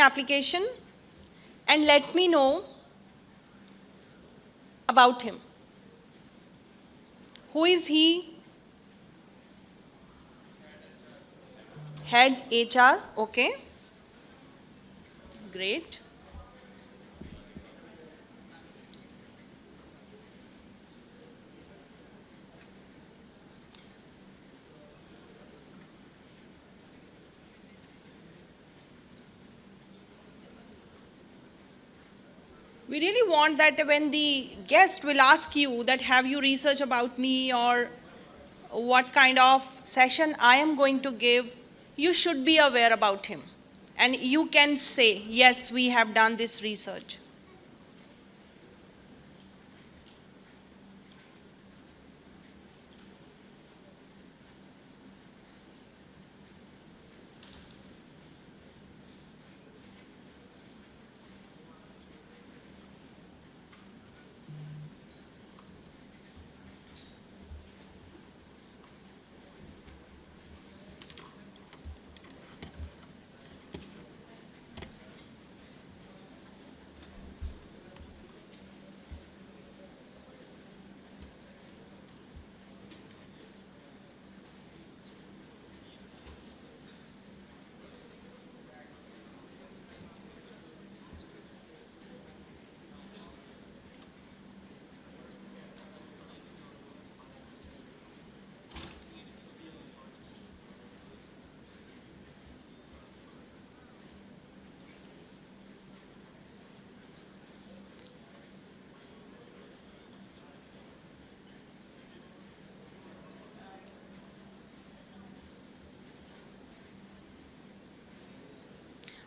application and let me know about him. Who is he? Head HR, okay. Great. We really want that when the guest will ask you that have you researched about me or what kind of session I am going to give, you should be aware about him. And you can say, yes, we have done this research.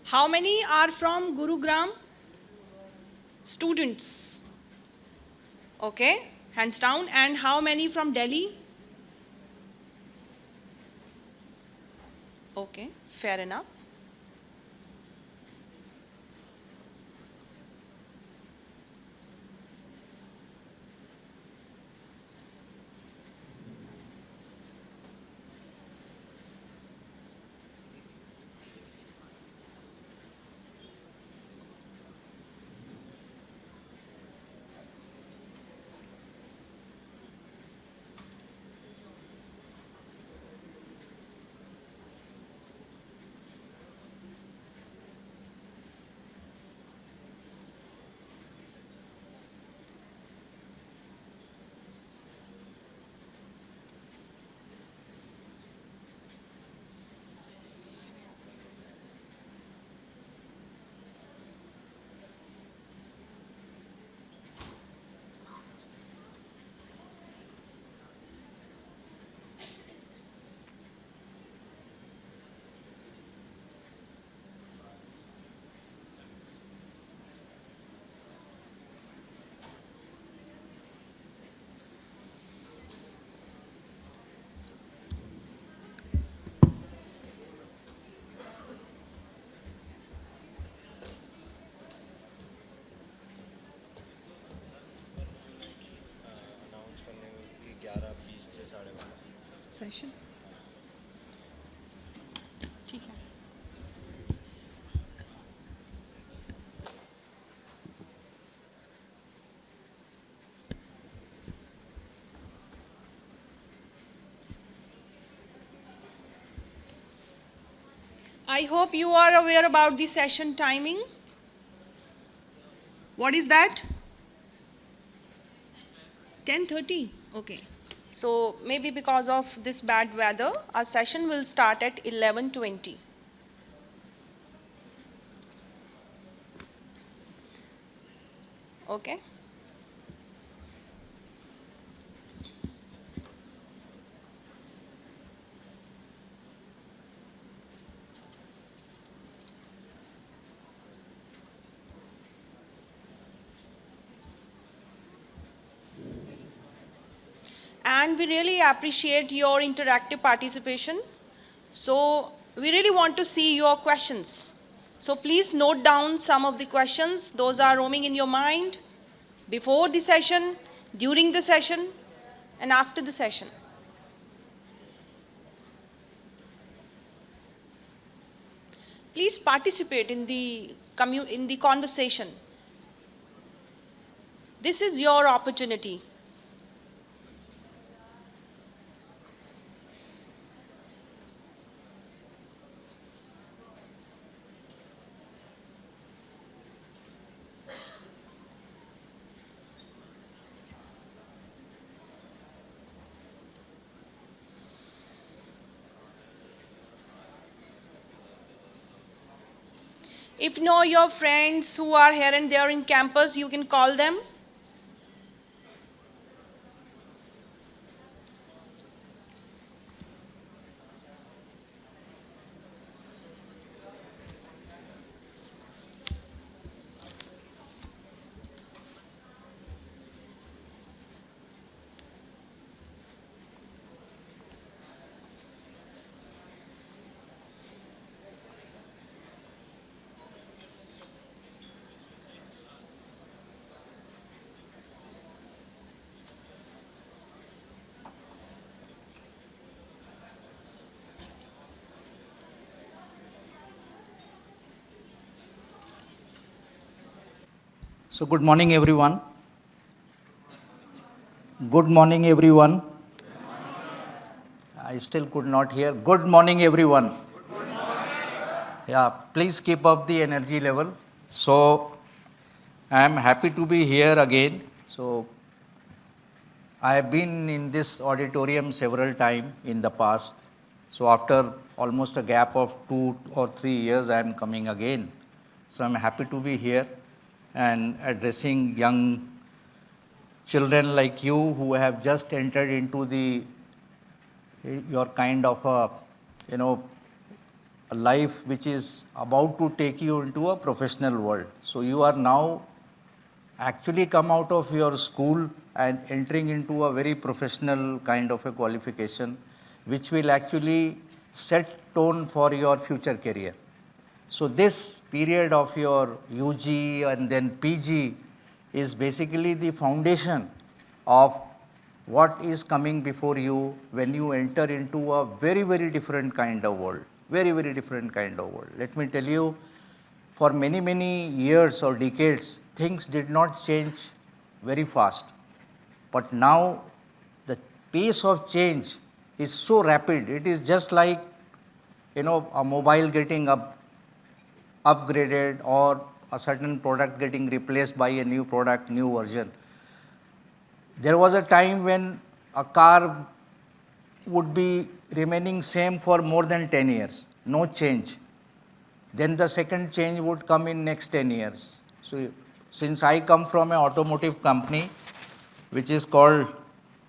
How many are from Gurugram? Students. Okay, hands down. And how many from Delhi? Okay, fair enough. Session ठीक है. I hope you are aware about the session timing. What is that? 10:30. Okay. So maybe because of this bad weather, our session will start at 11:20. Okay. And we really appreciate your interactive participation. So we really want to see your questions. So please note down some of the questions. Those are roaming in your mind before the session, during the session, and after the session. please participate in the conversation. This is your opportunity. If you know your friends who are here and there in campus, you can call them. So good morning, everyone. Good morning, everyone. I still could not hear. Good morning, everyone. Good morning. Yeah, please keep up the energy level. So I am happy to be here again. So I have been in this auditorium several times in the past. So after almost a gap of 2 or 3 years, I am coming again. So I'm happy to be here and addressing young children like you who have just entered into your kind of a life which is about to take you into a professional world. So you are now actually come out of your school and entering into a very professional kind of a qualification which will actually set tone for your future career. So this period of your UG and then PG is basically the foundation of what is coming before you when you enter into a very, very different kind of world. Very, very different kind of world. Let me tell you, for many, many years or decades, things did not change very fast. But now the pace of change is so rapid. It is just like, a mobile getting upgraded or a certain product getting replaced by a new product, new version. There was a time when a car would be remaining same for more than 10 years, no change. Then the second change would come in next 10 years. So since I come from an automotive company which is called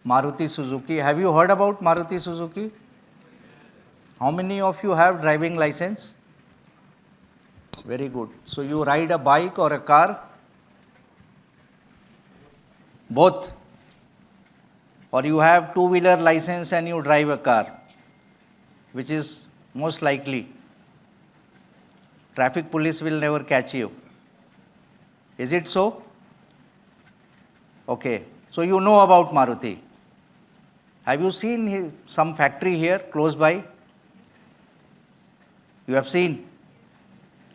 Maruti Suzuki, have you heard about Maruti Suzuki? How many of you have driving license? Very good. So you ride a bike or a car? Both. Or you have two-wheeler license and you drive a car, which is most likely. Traffic police will never catch you. Is it so? Okay. So you know about Maruti. Have you seen some factory here close by? You have seen?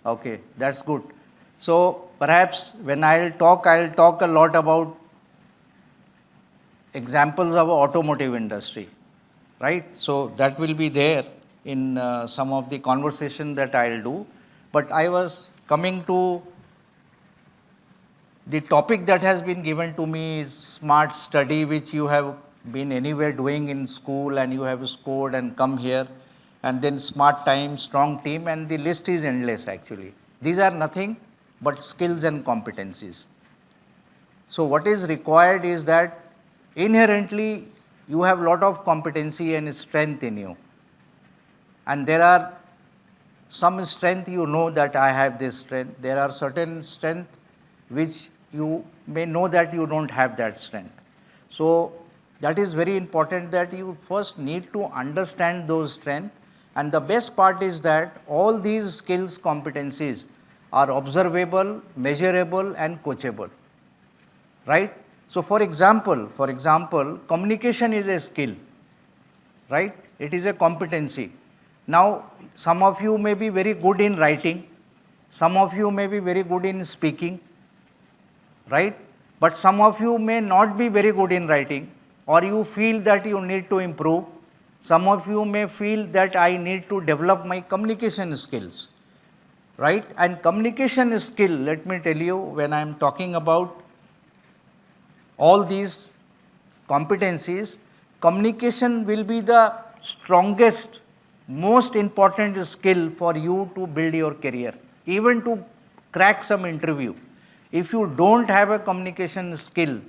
Okay, that's good. So perhaps when I'll talk a lot about examples of automotive industry, right? So that will be there in some of the conversation that I'll do. But I was coming to the topic that has been given to me is smart study, which you have been anywhere doing in school and you have scored and come here. And then smart time, strong team, and the list is endless actually. These are nothing but skills and competencies. So what is required is that inherently you have a lot of competency and strength in you. And there are some strength you know that I have this strength. There are certain strength which you may know that you don't have that strength. So that is very important that you first need to understand those strengths. And the best part is that all these skills, competencies are observable, measurable and coachable, right? So for example, communication is a skill, right? It is a competency. Now, some of you may be very good in writing, some of you may be very good in speaking, right? But some of you may not be very good in writing, or you feel that you need to improve. Some of you may feel that I need to develop my communication skills, right? And communication skill, let me tell you, when I am talking about all these competencies, communication will be the strongest, most important skill for you to build your career, even to crack some interview. If you don't have a communication skill,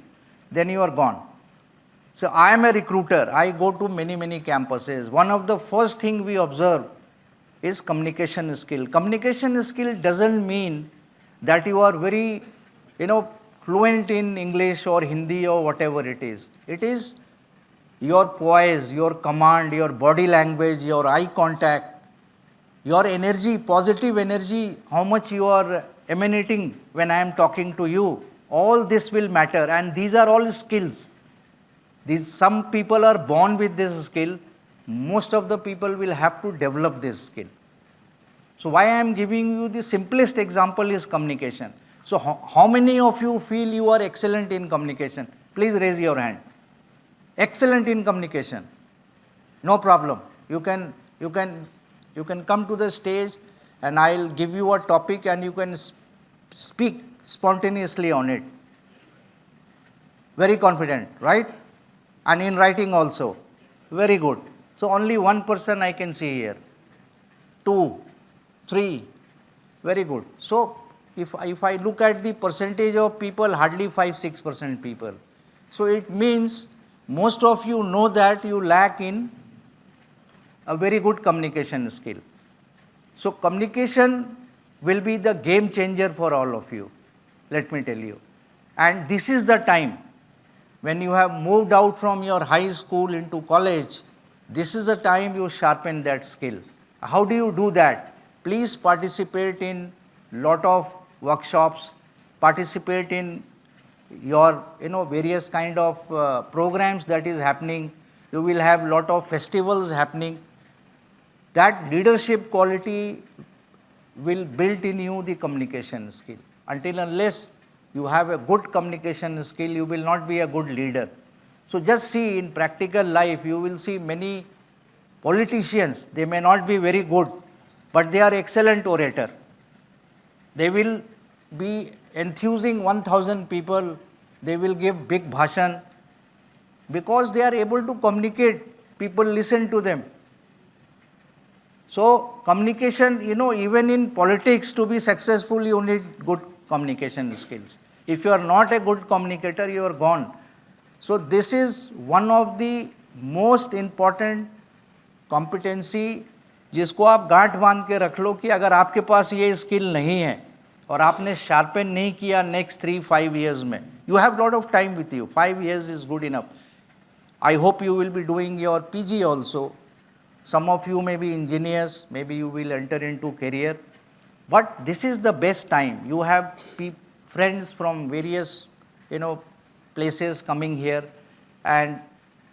then you are gone. So I am a recruiter. I go to many, many campuses. One of the first thing we observe is communication skill. Communication skill doesn't mean that you are very, fluent in English or Hindi or whatever it is. It is your poise, your command, your body language, your eye contact, your energy, positive energy, how much you are emanating when I am talking to you. All this will matter, and these are all skills. Some people are born with this skill. Most of the people will have to develop this skill. So why I am giving you the simplest example is communication. So how many of you feel you are excellent in communication? Please raise your hand. Excellent in communication. No problem. You can come to the stage and I'll give you a topic and you can speak spontaneously on it. Very confident, right? And in writing also. Very good. So only one person I can see here. 2, 3. Very good. So if I look at the percentage of people, hardly 5-6% people. So it means most of you know that you lack in a very good communication skill. So communication will be the game changer for all of you, let me tell you. And this is the time when you have moved out from your high school into college. This is the time you sharpen that skill. How do you do that? Please participate in lot of workshops, participate in your various kind of programs that is happening. You will have lot of festivals happening. That leadership quality will build in you the communication skill. Until unless you have a good communication skill, you will not be a good leader. So just see in practical life, you will see many politicians, they may not be very good, but they are excellent orator. They will be enthusing 1,000 people, they will give big bhashan, because they are able to communicate, people listen to them. So communication, even in politics, to be successful, you need good communication skills. If you are not a good communicator, you are gone. So this is one of the most important competency, जिसको आप गांठ बांध के रख लो कि अगर आपके पास ये स्किल नहीं है और आपने शार्पन नहीं किया नेक्स्ट 3-5 years में, you have lot of time with you. 5 years is good enough. I hope you will be doing your PG also. Some of you may be engineers, maybe you will enter into career. But this is the best time. You have friends from various, places coming here, and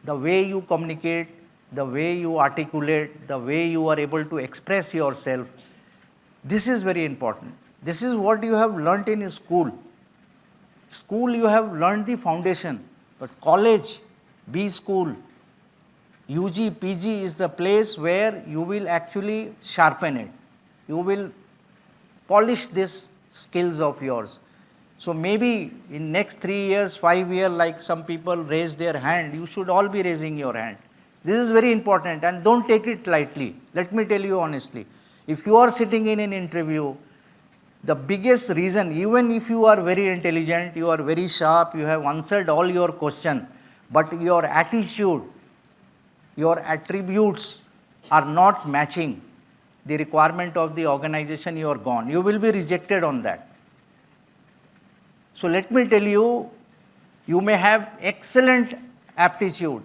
the way you communicate, the way you articulate, the way you are able to express yourself, this is very important. This is what you have learnt in school. School you have learnt the foundation, but college, B school, UG, PG is the place where you will actually sharpen it. You will polish these skills of yours. So maybe in next 3 years, 5 years, like some people raise their hand, you should all be raising your hand. This is very important, and don't take it lightly. Let me tell you honestly, if you are sitting in an interview, the biggest reason, even if you are very intelligent, you are very sharp, you have answered all your questions, but your attitude, your attributes are not matching the requirement of the organization, you are gone. You will be rejected on that. So let me tell you, you may have excellent aptitude,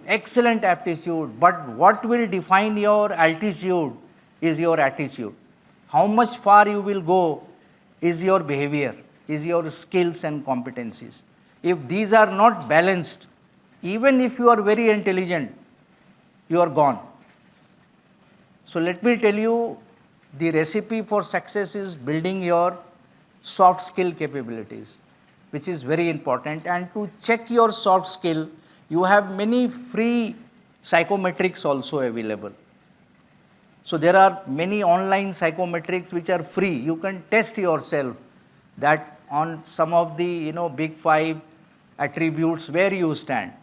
but what will define your altitude is your attitude. How much far you will go is your behavior, is your skills and competencies. If these are not balanced, even if you are very intelligent, you are gone. So let me tell you, the recipe for success is building your soft skill capabilities, which is very important. And to check your soft skill, you have many free psychometrics also available. So there are many online psychometrics which are free. You can test yourself that on some of the big 5 attributes where you stand.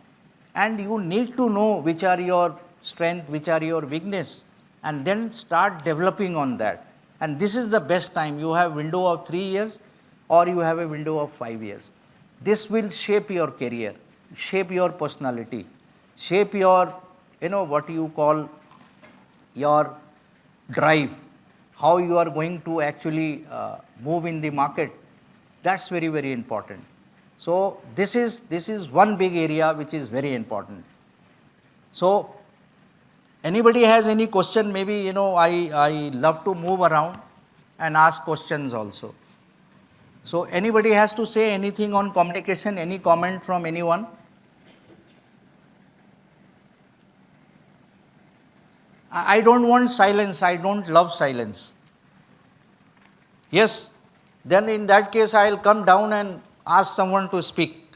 And you need to know which are your strength, which are your weakness, and then start developing on that. And this is the best time. You have window of 3 years or you have a window of 5 years. This will shape your career, shape your personality, shape your, what you call your drive, how you are going to actually move in the market. That's very, very important. So this is one big area which is very important. So anybody has any question? Maybe I love to move around and ask questions also. So anybody has to say anything on communication? Any comment from anyone? I don't want silence. I don't love silence. Yes, then in that case I'll come down and ask someone to speak.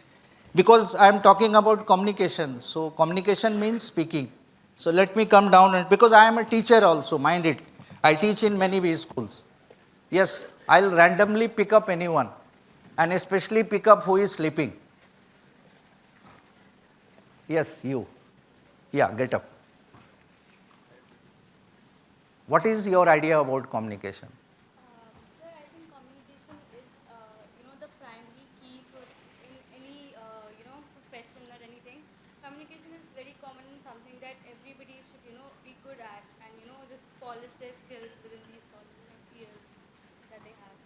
Because I am talking about communication. So communication means speaking. So let me come down, and because I am a teacher also, mind it. I teach in many schools. Yes, I'll randomly pick up anyone, and especially pick up who is sleeping. Yes, you. Yeah, get up. What is your idea about communication? Sir, I think communication is, the primary key for in any, profession or anything. Communication is very common and something that everybody should, be good at and, just polish their skills within these years that they have.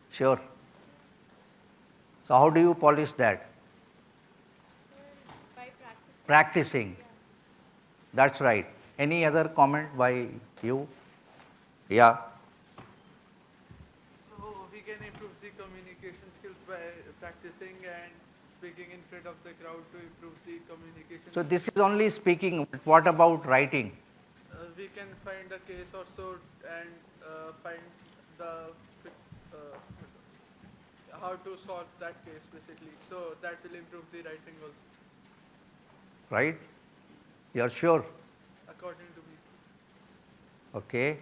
Sure. So how do you polish that? By practicing. Practicing. Yeah. That's right. Any other comment by you? Yeah. So we can improve the communication skills by practicing and speaking in front of the crowd to improve the communication. So this is only speaking. What about writing? We can find a case also and find the how to solve that case basically. So that will improve the writing also, Right? You are sure? according to me. Okay.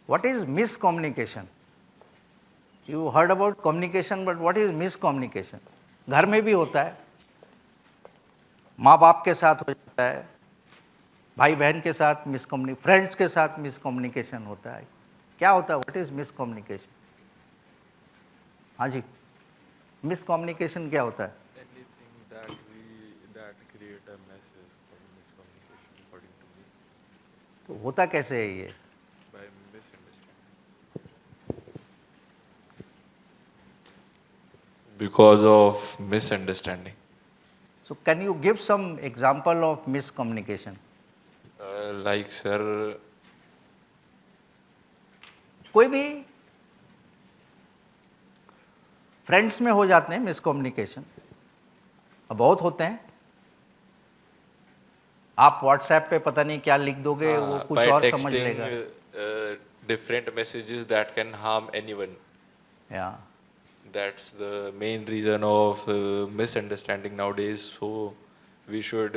What is miscommunication? You heard about communication, but what is miscommunication? घर में भी होता है, माँ बाप के साथ हो जाता है, भाई बहन के साथ मिसकम्युनिकेशन, फ्रेंड्स के साथ मिसकम्युनिकेशन होता है. क्या होता है? What is miscommunication? हाँ जी, मिसकम्युनिकेशन क्या होता है? Anything that create a message for miscommunication, according to me, तो होता कैसे है ये? by misunderstanding. Because of misunderstanding. So can you give some example of miscommunication? Like sir, कोई भी फ्रेंड्स में हो जाते हैं मिसकम्युनिकेशन, बहुत होते हैं. आप व्हाट्सएप पे पता नहीं क्या लिख दोगे, वो कुछ by और समझ लेगा. texting different messages that can harm anyone. या That's the main reason of misunderstanding nowadays. So we should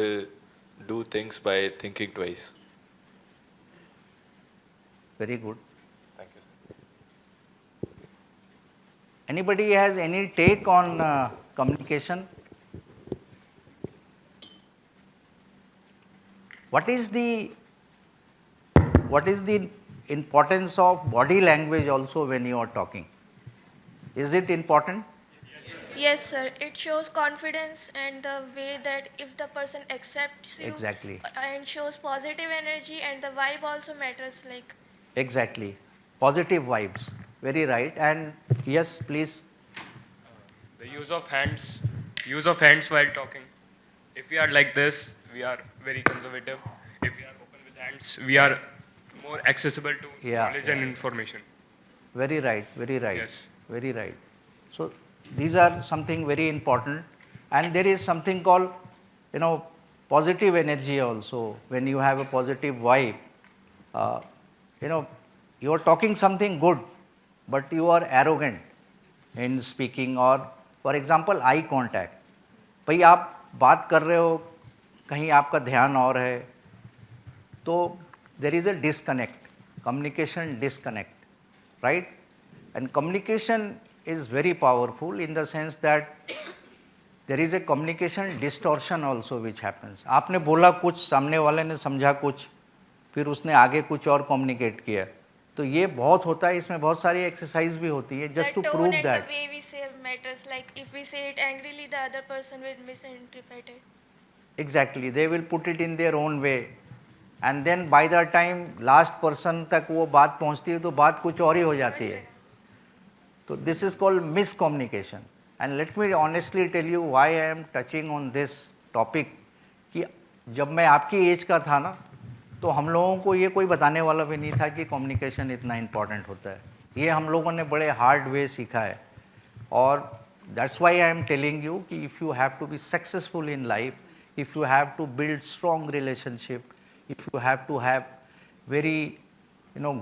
do things by thinking twice. Very good. Thank you, sir. Anybody has any take on communication? What is the importance of body language also when you are talking? Is it important? Yes, sir. It shows confidence and the way that if the person accepts you Exactly. and shows positive energy, and the vibe also matters. Like, Exactly. Positive vibes. Very right. And yes, please. The use of hands while talking. If we are like this, we are very conservative. If we are open with hands, we are more accessible to Yeah, knowledge and information. Very right. Very right. Yes. Very right. So these are something very important. And there is something called, positive energy also. When you have a positive vibe, You are talking something good, but you are arrogant in speaking. Or for example, eye contact. भाई आप बात कर रहे हो, कहीं आपका ध्यान और है, तो there is a disconnect, communication disconnect, right? And communication is very powerful in the sense that there is a communication distortion also which happens. आपने बोला कुछ, सामने वाले ने समझा कुछ, फिर उसने आगे कुछ और communicate किया. तो ये बहुत होता है, इसमें बहुत सारी एक्सरसाइज भी होती है just to The tone prove and that. the way we say matters. Like if we say it angrily, the other person will misinterpret it. Exactly, they will put it in their own way. And then by the time last person तक वो बात पहुंचती है तो बात कुछ और ही हो जाती है. So this is called miscommunication. And let me honestly tell you why I am touching on this topic. कि जब मैं आपकी एज का था ना, तो हम लोगों को ये कोई बताने वाला भी नहीं था कि कम्युनिकेशन इतना इम्पॉर्टेंट होता है. ये हम लोगों ने बड़े हार्ड वे सीखा है. और that's why I am telling you कि if you have to be successful in life, if you have to build strong relationship, if you have to have very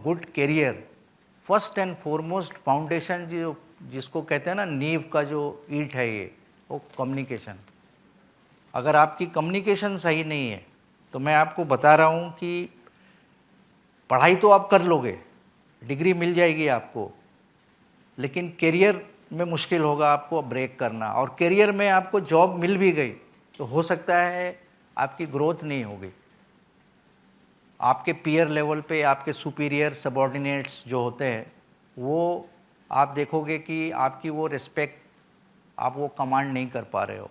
good career, first and foremost foundation जो जिसको कहते हैं ना नींव का जो ईंट है ये, वो कम्युनिकेशन. अगर आपकी कम्युनिकेशन सही नहीं है तो मैं आपको बता रहा हूँ कि पढ़ाई तो आप कर लोगे, डिग्री मिल जाएगी आपको, लेकिन करियर में मुश्किल होगा आपको ब्रेक करना. और करियर में आपको जॉब मिल भी गई तो हो सकता है आपकी ग्रोथ नहीं होगी. आपके पीयर लेवल पे आपके सुपीरियर सबॉर्डिनेट्स जो होते हैं, वो आप देखोगे कि आपकी वो रिस्पेक्ट, आप वो कमांड नहीं कर पा रहे हो.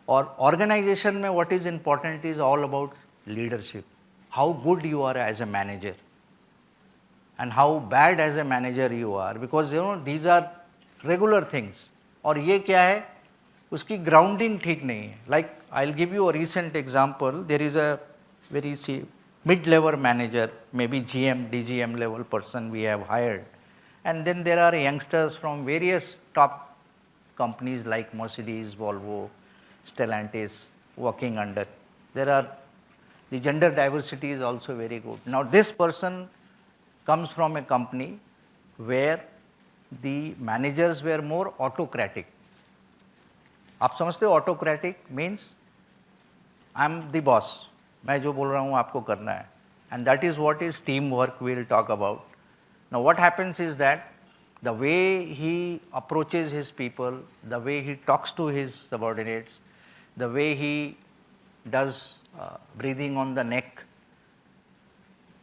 और ऑर्गेनाइजेशन में what is important is all about leadership. How good you are as a manager and how bad as a manager you are, because these are regular things. और ये क्या है, उसकी ग्राउंडिंग ठीक नहीं है. Like I will give you a recent example. There is a very mid-level manager, maybe GM, DGM level person we have hired. And then there are youngsters from various top companies like Mercedes, Volvo, Stellantis working under. The gender diversity is also very good. Now this person comes from a company where the managers were more autocratic. आप समझते हो autocratic means I'm the boss. मैं जो बोल रहा हूँ आपको करना है. And that is what is teamwork we will talk about. Now what happens is that the way he approaches his people, the way he talks to his subordinates, the way he does breathing on the neck.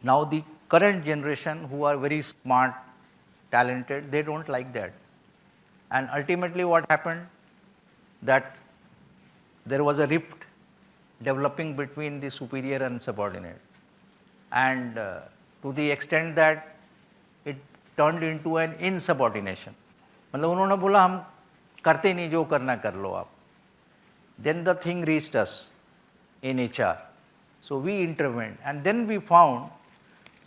Now the current generation who are very smart, talented, they don't like that. And ultimately what happened? That there was a rift developing between the superior and subordinate. And to the extent that it turned into an insubordination. मतलब उन्होंने बोला हम करते नहीं, जो करना कर लो आप. Then the thing reached us in HR. So we intervened, and then we found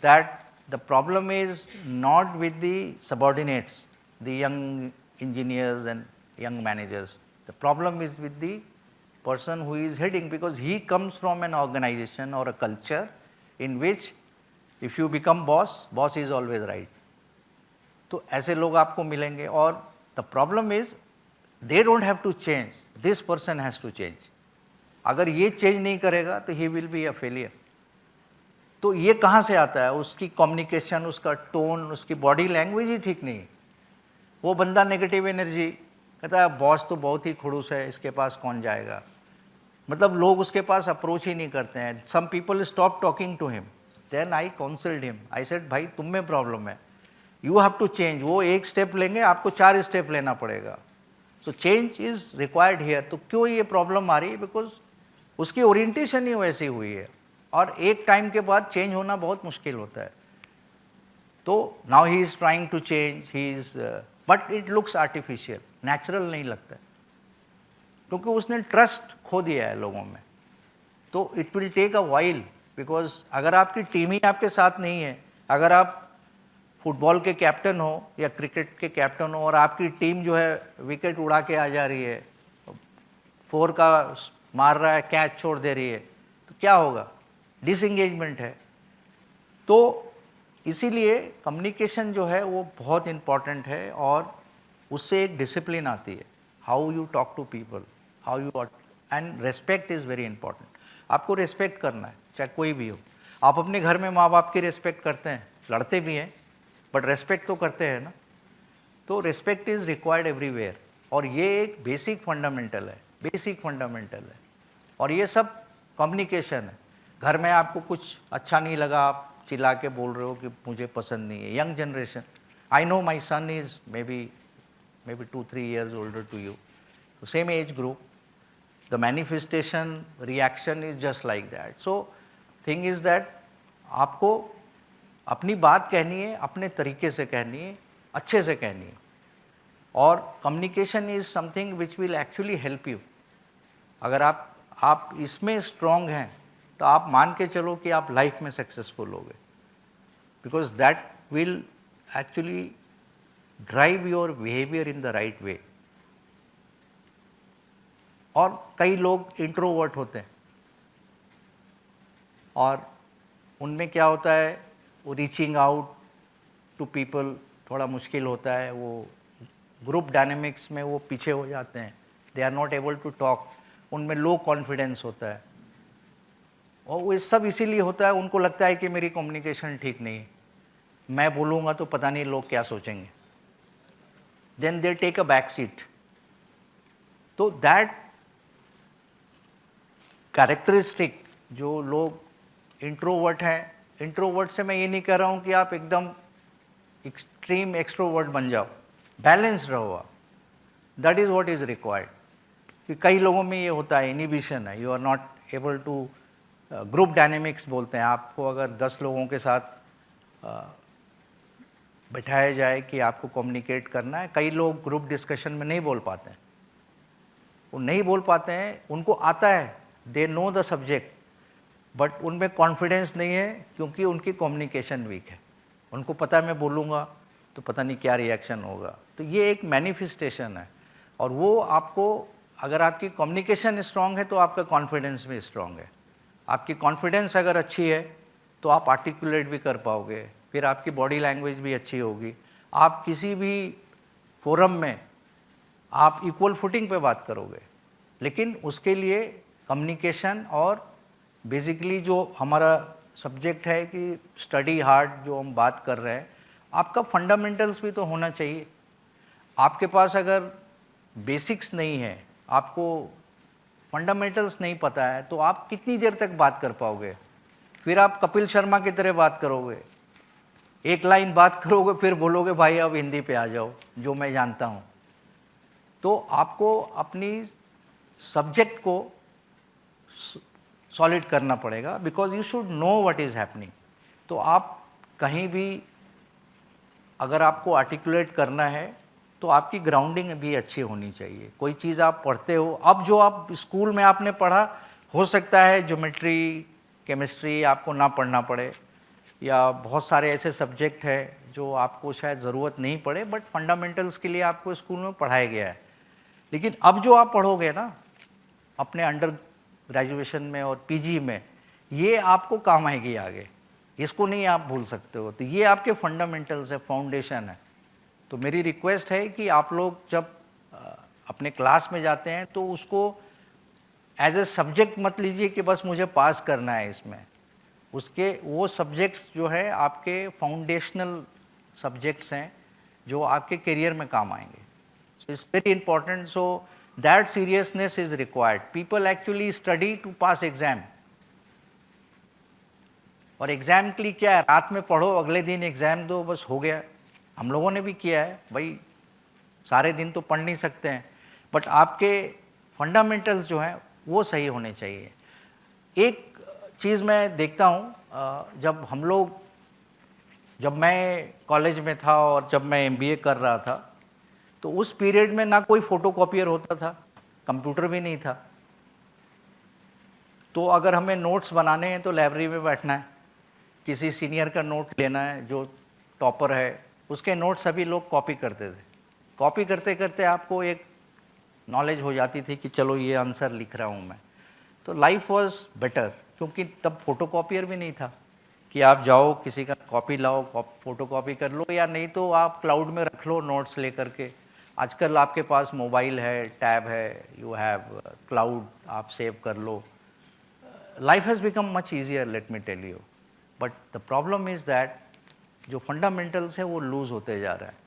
that the problem is not with the subordinates, the young engineers and young managers. The problem is with the person who is heading, because he comes from an organization or a culture in which if you become boss, boss is always right. तो ऐसे लोग आपको मिलेंगे. और the problem is they don't have to change, this person has to change. अगर ये change नहीं करेगा तो he will be a failure. तो ये कहाँ से आता है? उसकी कम्युनिकेशन, उसका टोन, उसकी बॉडी लैंग्वेज ही ठीक नहीं. वो बंदा नेगेटिव एनर्जी, कहता है बॉस तो बहुत ही खड़ूस है, इसके पास कौन जाएगा. मतलब लोग उसके पास अप्रोच ही नहीं करते हैं. Some people stop talking to him. Then I counselled him. I said भाई तुम में प्रॉब्लम है, यू हैव टू चेंज. वो एक स्टेप लेंगे, आपको 4 स्टेप लेना पड़ेगा. So change is required here. तो क्यों ये प्रॉब्लम आ रही है? बिकॉज उसकी ओरिएंटेशन ही वैसी हुई है, और एक टाइम के बाद चेंज होना बहुत मुश्किल होता है. तो now he is trying to change, he is, but it looks artificial, natural नहीं लगता है, क्योंकि उसने ट्रस्ट खो दिया है लोगों में. तो it will take a while, because अगर आपकी टीम ही आपके साथ नहीं है, अगर आप फुटबॉल के कैप्टन हो या क्रिकेट के कैप्टन हो और आपकी टीम जो है विकेट उड़ा के आ जा रही है, 4 का मार रहा है, कैच छोड़ दे रही है, तो क्या होगा? डिसएंगेजमेंट है. तो इसीलिए कम्युनिकेशन जो है वो बहुत इम्पॉर्टेंट है और उससे एक डिसिप्लिन आती है, how you talk to people, how you, and respect is very important. आपको रेस्पेक्ट करना है चाहे कोई भी हो। आप अपने घर में माँ बाप की रेस्पेक्ट करते हैं, लड़ते भी हैं बट रेस्पेक्ट तो करते हैं ना। तो रेस्पेक्ट इज़ रिक्वायर्ड एवरीवेयर और ये एक बेसिक फंडामेंटल है, बेसिक फंडामेंटल है। और ये सब कम्युनिकेशन है। घर में आपको कुछ अच्छा नहीं लगा, आप चिल्ला के बोल रहे हो कि मुझे पसंद नहीं है। Young generation, I know my son is may be 2-3 years older to you, so same age group, the manifestation reaction is just like that. So thing is that आपको अपनी बात कहनी है, अपने तरीके से कहनी है, अच्छे से कहनी है। और communication is something which will actually help you. अगर आप इसमें स्ट्रॉन्ग हैं तो आप मान के चलो कि आप लाइफ में सक्सेसफुल होगे, because that will actually drive your behaviour in the right way. और कई लोग इंट्रोवर्ट होते हैं और उनमें क्या होता है, वो रीचिंग आउट टू पीपल थोड़ा मुश्किल होता है, वो ग्रुप डायनेमिक्स में वो पीछे हो जाते हैं, they are not able to talk, उनमें लो कॉन्फिडेंस होता है। और वो सब इसीलिए होता है, उनको लगता है कि मेरी कम्युनिकेशन ठीक नहीं है, मैं बोलूँगा तो पता नहीं लोग क्या सोचेंगे, then they take a back seat. तो दैट कैरेक्टरिस्टिक जो लोग इंट्रोवर्ट हैं, इंट्रोवर्ट से मैं ये नहीं कह रहा हूँ कि आप एकदम एक्सट्रीम एक्सट्रोवर्ट बन जाओ, बैलेंस रहो आप, that is what is required. कि कई लोगों में ये होता है, इनिबिशन है, you are not able to, group dynamics बोलते हैं। आपको अगर 10 लोगों के साथ बैठाया जाए कि आपको कम्युनिकेट करना है, कई लोग ग्रुप डिस्कशन में नहीं बोल पाते हैं, वो नहीं बोल पाते हैं, उनको आता है, they know the subject, but उनमें कॉन्फिडेंस नहीं है क्योंकि उनकी कम्युनिकेशन वीक है। उनको पता है मैं बोलूँगा तो पता नहीं क्या रिएक्शन होगा। तो ये एक मैनिफेस्टेशन है, और वो आपको, अगर आपकी कम्युनिकेशन स्ट्रांग है तो आपका कॉन्फिडेंस भी स्ट्रांग है। आपकी कॉन्फिडेंस अगर अच्छी है तो आप आर्टिकुलेट भी कर पाओगे, फिर आपकी बॉडी लैंग्वेज भी अच्छी होगी, आप किसी भी फोरम में आप इक्वल फुटिंग पे बात करोगे। लेकिन उसके लिए कम्युनिकेशन और बेसिकली जो हमारा सब्जेक्ट है कि स्टडी हार्ड जो हम बात कर रहे हैं, आपका फंडामेंटल्स भी तो होना चाहिए। आपके पास अगर बेसिक्स नहीं है, आपको फंडामेंटल्स नहीं पता है, तो आप कितनी देर तक बात कर पाओगे? फिर आप कपिल शर्मा की तरह बात करोगे, एक लाइन बात करोगे, फिर बोलोगे भाई अब हिंदी पे आ जाओ जो मैं जानता हूँ। तो आपको अपनी सब्जेक्ट को सॉलिड करना पड़ेगा, because you should know what is happening. तो आप कहीं भी अगर आपको आर्टिकुलेट करना है तो आपकी ग्राउंडिंग भी अच्छी होनी चाहिए। कोई चीज़ आप पढ़ते हो, अब जो आप स्कूल में आपने पढ़ा, हो सकता है ज्योमेट्री केमिस्ट्री आपको ना पढ़ना पड़े, या बहुत सारे ऐसे सब्जेक्ट हैं जो आपको शायद ज़रूरत नहीं पड़े, बट फंडामेंटल्स के लिए आपको स्कूल में पढ़ाया गया है। लेकिन अब जो आप पढ़ोगे ना अपने अंडर ग्रेजुएशन में और पीजी में, ये आपको काम आएगी आगे, इसको नहीं आप भूल सकते हो। तो ये आपके फंडामेंटल्स है, फाउंडेशन है। तो मेरी रिक्वेस्ट है कि आप लोग जब अपने क्लास में जाते हैं तो उसको एज ए सब्जेक्ट मत लीजिए कि बस मुझे पास करना है इसमें। उसके वो सब्जेक्ट्स जो है आपके फाउंडेशनल सब्जेक्ट्स हैं जो आपके करियर में काम आएंगे। So it's very important, so that seriousness is required. People actually study to pass exam, और एग्ज़ाम के लिए क्या है, रात में पढ़ो, अगले दिन एग्ज़ाम दो, बस हो गया। हम लोगों ने भी किया है भाई, सारे दिन तो पढ़ नहीं सकते हैं, बट आपके फंडामेंटल्स जो हैं वो सही होने चाहिए। एक चीज़ मैं देखता हूँ, जब मैं कॉलेज में था और जब मैं MBA कर रहा था, तो उस पीरियड में ना कोई फ़ोटोकॉपियर होता था, कंप्यूटर भी नहीं था। तो अगर हमें नोट्स बनाने हैं तो लाइब्रेरी में बैठना है, किसी सीनियर का नोट लेना है जो टॉपर है, उसके नोट्स सभी लोग कॉपी करते थे। कॉपी करते करते आपको एक नॉलेज हो जाती थी कि चलो ये आंसर लिख रहा हूँ मैं। तो लाइफ वाज बेटर, क्योंकि तब फोटोकॉपियर भी नहीं था, कि आप जाओ किसी का कॉपी लाओ, फोटो कॉपी कर लो, या नहीं तो आप क्लाउड में रख लो नोट्स लेकर के। आजकल आपके पास मोबाइल है, टैब है, यू हैव क्लाउड, आप सेव कर लो। Life has become much easier, let me tell you, but the problem is that जो फंडामेंटल्स है वो लूज़ होते जा रहा है।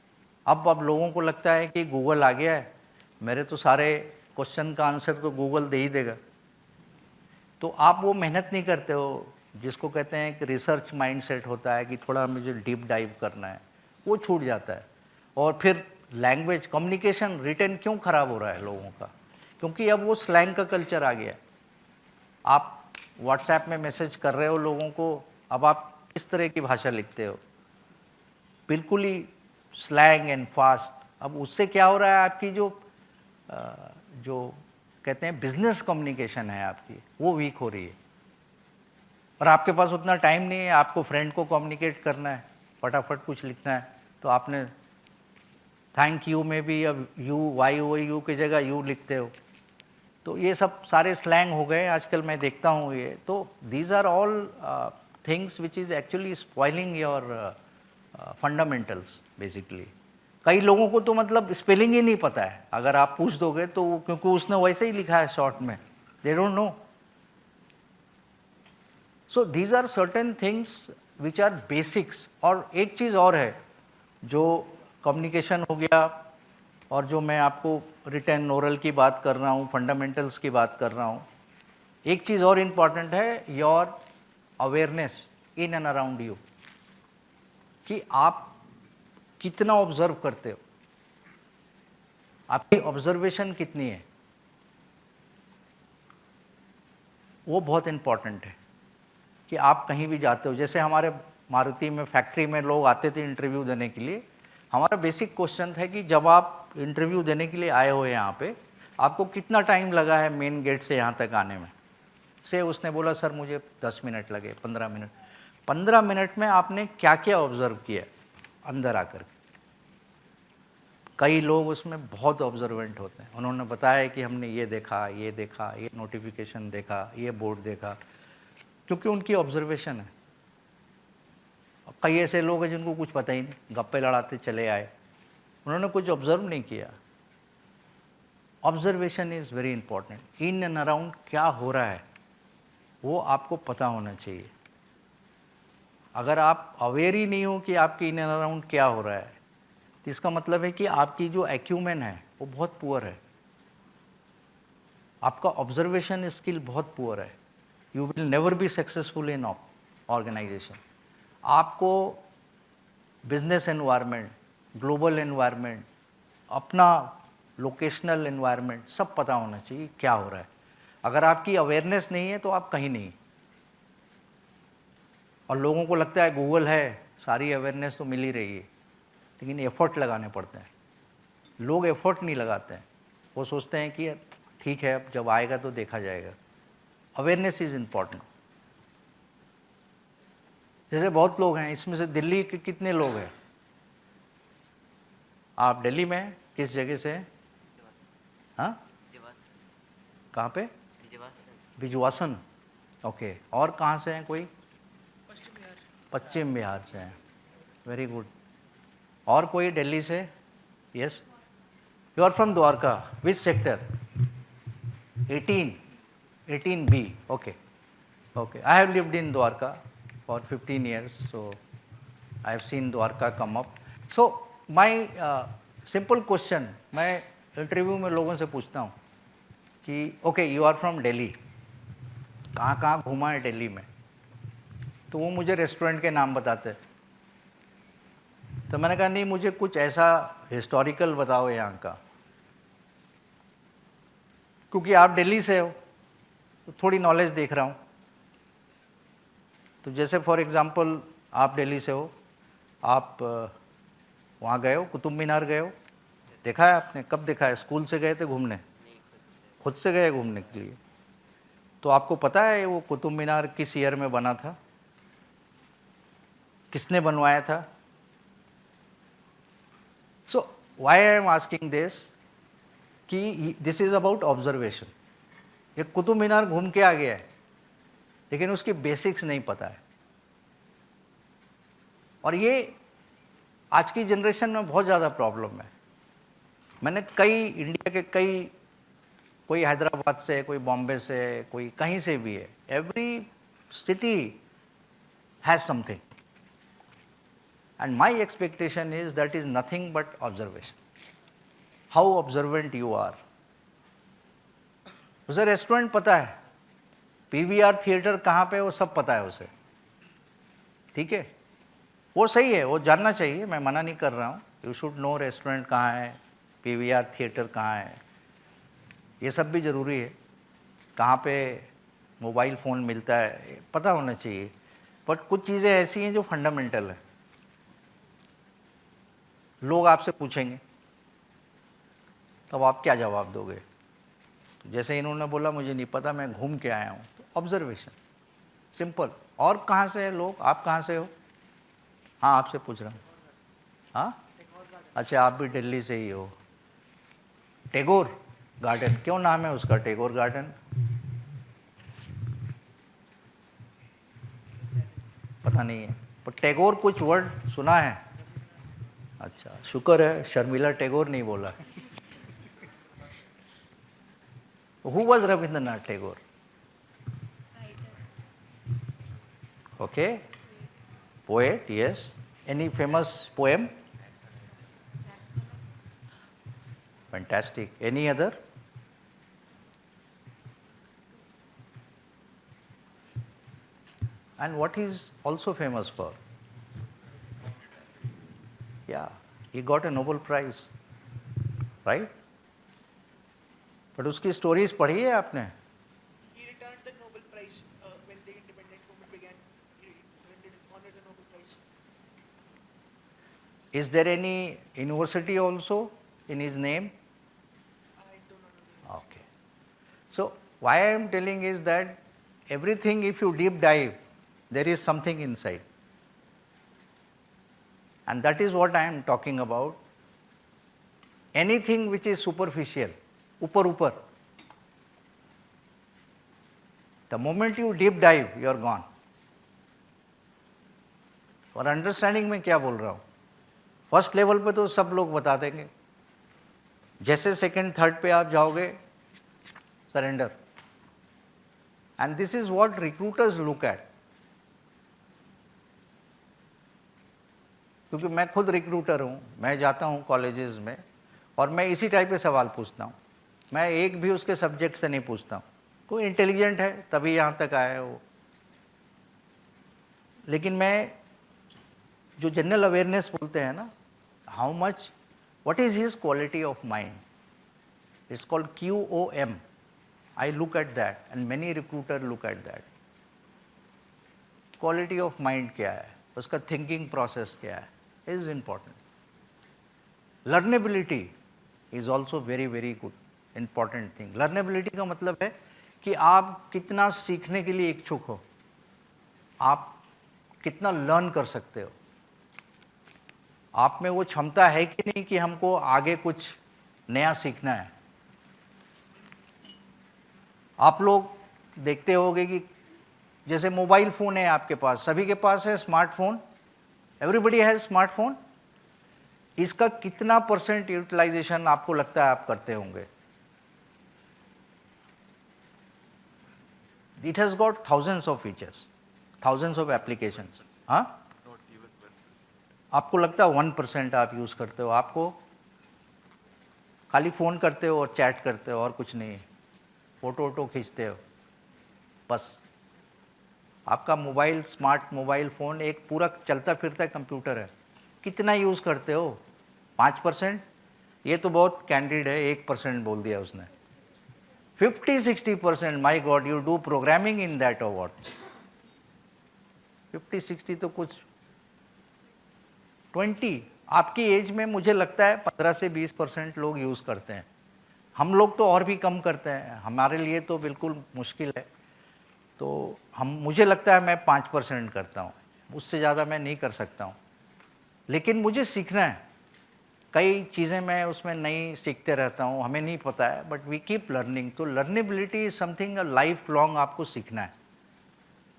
अब लोगों को लगता है कि गूगल आ गया है, मेरे तो सारे क्वेश्चन का आंसर तो गूगल दे ही देगा, तो आप वो मेहनत नहीं करते हो, जिसको कहते हैं कि रिसर्च माइंडसेट होता है कि थोड़ा मुझे डीप डाइव करना है, वो छूट जाता है। और फिर लैंग्वेज, कम्युनिकेशन, रिटन क्यों ख़राब हो रहा है लोगों का? क्योंकि अब वो स्लैंग का कल्चर आ गया है। आप व्हाट्सएप में मैसेज कर रहे हो लोगों को, अब आप किस तरह की भाषा लिखते हो, बिल्कुल ही स्लैंग एंड फास्ट। अब उससे क्या हो रहा है, आपकी जो कहते हैं बिजनेस कम्युनिकेशन है आपकी, वो वीक हो रही है। और आपके पास उतना टाइम नहीं है, आपको फ्रेंड को कम्युनिकेट करना है, फटाफट कुछ लिखना है, तो आपने थैंक यू में भी अब यू की जगह यू लिखते हो। तो ये सब सारे स्लैंग हो गए आजकल, मैं देखता हूँ ये। तो these are all things which is actually spoiling your fundamentals basically. कई लोगों को तो मतलब स्पेलिंग ही नहीं पता है, अगर आप पूछ दोगे तो क्योंकि उसने वैसे ही लिखा है शॉर्ट में, they don't know. So these are certain things which are basics. और एक चीज़ और है, जो कम्युनिकेशन हो गया, और जो मैं आपको रिटन ओरल की बात कर रहा हूँ, फंडामेंटल्स की बात कर रहा हूँ, एक चीज़ और इम्पॉर्टेंट है, your awareness in and around you, कि आप कितना ऑब्जर्व करते हो, आपकी ऑब्जर्वेशन कितनी है, वो बहुत इम्पॉर्टेंट है। कि आप कहीं भी जाते हो, जैसे हमारे मारुति में फैक्ट्री में लोग आते थे इंटरव्यू देने के लिए, हमारा बेसिक क्वेश्चन था कि जब आप इंटरव्यू देने के लिए आए हो यहाँ पे, आपको कितना टाइम लगा है मेन गेट से यहाँ तक आने में? से उसने बोला सर मुझे 10 मिनट लगे, 15 मिनट। 15 मिनट में आपने क्या क्या ऑब्जर्व किया अंदर आकर के? कई लोग उसमें बहुत ऑब्जर्वेंट होते हैं, उन्होंने बताया कि हमने ये देखा, ये देखा, ये नोटिफिकेशन देखा, ये बोर्ड देखा, क्योंकि उनकी ऑब्जर्वेशन है। कई ऐसे लोग हैं जिनको कुछ पता ही नहीं, गप्पे लड़ाते चले आए, उन्होंने कुछ ऑब्जर्व नहीं किया। Observation is very important. In and around क्या हो रहा है वो आपको पता होना चाहिए। अगर आप अवेयर ही नहीं हो कि आपके इन एंड अराउंड क्या हो रहा है, तो इसका मतलब है कि आपकी जो एक्यूमेन है वो बहुत पुअर है, आपका ऑब्जर्वेशन स्किल बहुत पुअर है। You will never be successful in organisation. आपको बिजनेस एनवायरनमेंट, ग्लोबल एनवायरनमेंट, अपना लोकेशनल एनवायरनमेंट सब पता होना चाहिए क्या हो रहा है। अगर आपकी अवेयरनेस नहीं है तो आप कहीं नहीं। और लोगों को लगता है गूगल है, सारी अवेयरनेस तो मिल ही रही है, लेकिन एफर्ट लगाने पड़ते हैं। लोग एफर्ट नहीं लगाते हैं, वो सोचते हैं कि ठीक है अब जब आएगा तो देखा जाएगा। Awareness is important. जैसे बहुत लोग हैं, इसमें से दिल्ली के कितने लोग हैं? आप दिल्ली में किस जगह से हैं? हाँ, कहाँ पे? बिजवासन। ओके, और कहाँ से हैं कोई? पश्चिम बिहार से हैं, वेरी गुड। और कोई दिल्ली से? Yes, you are from Dwarka, which sector? 18B, okay, okay. I have lived in Dwarka for 15 years, so I have seen Dwarka come up. So my simple question, मैं इंटरव्यू में लोगों से पूछता हूँ कि okay you are from Delhi, कहाँ कहाँ घूमा है दिल्ली में? तो वो मुझे रेस्टोरेंट के नाम बताते हैं। तो मैंने कहा नहीं, मुझे कुछ ऐसा हिस्टोरिकल बताओ यहाँ का, क्योंकि आप दिल्ली से हो तो थोड़ी नॉलेज देख रहा हूँ। तो जैसे फॉर एग्ज़ाम्पल आप दिल्ली से हो, आप वहाँ गए हो, कुतुब मीनार गए हो, देखा है आपने? कब देखा है? स्कूल से गए थे घूमने? खुद से गए घूमने के लिए? तो आपको पता है वो कुतुब मीनार किस ईयर में बना था? किसने बनवाया था? So why I am asking this कि दिस इज़ अबाउट ऑब्जर्वेशन। ये कुतुब मीनार घूम के आ गया है, लेकिन उसकी बेसिक्स नहीं पता है। और ये आज की जनरेशन में बहुत ज़्यादा प्रॉब्लम है। मैंने कई इंडिया के कोई हैदराबाद से, कोई बॉम्बे से, कोई कहीं से भी है, every city has something, and my expectation is that is nothing but observation. How observant you are. उसे रेस्टोरेंट पता है, पीवीआर थिएटर कहाँ पे है वो सब पता है उसे, ठीक है, वो सही है, वो जानना चाहिए, मैं मना नहीं कर रहा हूँ, यू शुड नो रेस्टोरेंट कहाँ है, पीवीआर थिएटर कहाँ है, ये सब भी ज़रूरी है, कहाँ पे मोबाइल फ़ोन मिलता है पता होना चाहिए, बट कुछ चीज़ें ऐसी हैं जो फंडामेंटल है। लोग आपसे पूछेंगे तब आप क्या जवाब दोगे? तो जैसे इन्होंने बोला मुझे नहीं पता, मैं घूम के आया हूँ, तो ऑब्जर्वेशन, सिंपल। और कहाँ से है लोग, आप कहाँ से हो? हाँ आपसे पूछ रहा हूँ। हाँ अच्छा, आप भी दिल्ली से ही हो। टैगोर गार्डन, क्यों नाम है उसका टैगोर गार्डन? पता नहीं है, पर टैगोर कुछ वर्ड सुना है? अच्छा, शुक्र है शर्मिला टैगोर नहीं बोला। Who was Rabindranath Tagore? Okay, poet, yes. Any famous poem? Fantastic. Any other? And what he's also famous for? Yeah, he got a Nobel Prize, right? But उसकी स्टोरीज पढ़ी है आपने? He returned the Nobel Prize when the independent movement began. He rendered honor the Nobel Prize. Is there any university also in his name? I do not know. Okay. So why I am telling is that everything, if you deep dive, there is something inside. And that is what I am talking about. Anything which is superficial, ऊपर, the moment you deep dive, you are gone. और understanding में क्या बोल रहा हूँ, first level पे तो सब लोग बता देंगे, जैसे सेकंड थर्ड पे आप जाओगे, surrender. And this is what recruiters look at. क्योंकि मैं खुद रिक्रूटर हूँ, मैं जाता हूँ कॉलेजेस में और मैं इसी टाइप के सवाल पूछता हूँ, मैं एक भी उसके सब्जेक्ट से नहीं पूछता हूँ, कोई इंटेलिजेंट है तभी यहाँ तक आया है वो। लेकिन मैं जो जनरल अवेयरनेस बोलते हैं ना, how much, what is his quality of mind, it's called QOM. I look at that and many recruiter look at that. Quality of mind क्या है, उसका थिंकिंग प्रोसेस क्या है, is important. लर्नेबिलिटी is also very very good important thing. लर्नेबिलिटी का मतलब है कि आप कितना सीखने के लिए इच्छुक हो, आप कितना लर्न कर सकते हो, आप में वो क्षमता है कि नहीं कि हमको आगे कुछ नया सीखना है। आप लोग देखते होंगे कि जैसे मोबाइल फ़ोन है आपके पास, सभी के पास है स्मार्टफोन, एवरीबडी हैज़ स्मार्टफोन। इसका कितना % यूटिलाइजेशन आपको लगता है आप करते होंगे? It has got thousands of features, thousands of applications. हाँ? आपको लगता है 1% आप यूज़ करते हो, आपको खाली फ़ोन करते हो और चैट करते हो और कुछ नहीं, फ़ोटो वोटो खींचते हो बस। आपका मोबाइल, स्मार्ट मोबाइल फ़ोन एक पूरा चलता फिरता कंप्यूटर है, कितना यूज़ करते हो? 5%? ये तो बहुत कैंडिड है, 1% बोल दिया उसने। 50-60%, my god, you do programming in that or what? 50-60 तो कुछ 20 आपकी एज में मुझे लगता है 15 से 20% लोग यूज़ करते हैं। हम लोग तो और भी कम करते हैं, हमारे लिए तो बिल्कुल मुश्किल है। तो मुझे लगता है मैं 5% करता हूँ, उससे ज़्यादा मैं नहीं कर सकता हूँ। लेकिन मुझे सीखना है, कई चीज़ें मैं उसमें नई सीखते रहता हूँ, हमें नहीं पता है, बट वी कीप लर्निंग। तो learnability is something life long आपको सीखना है,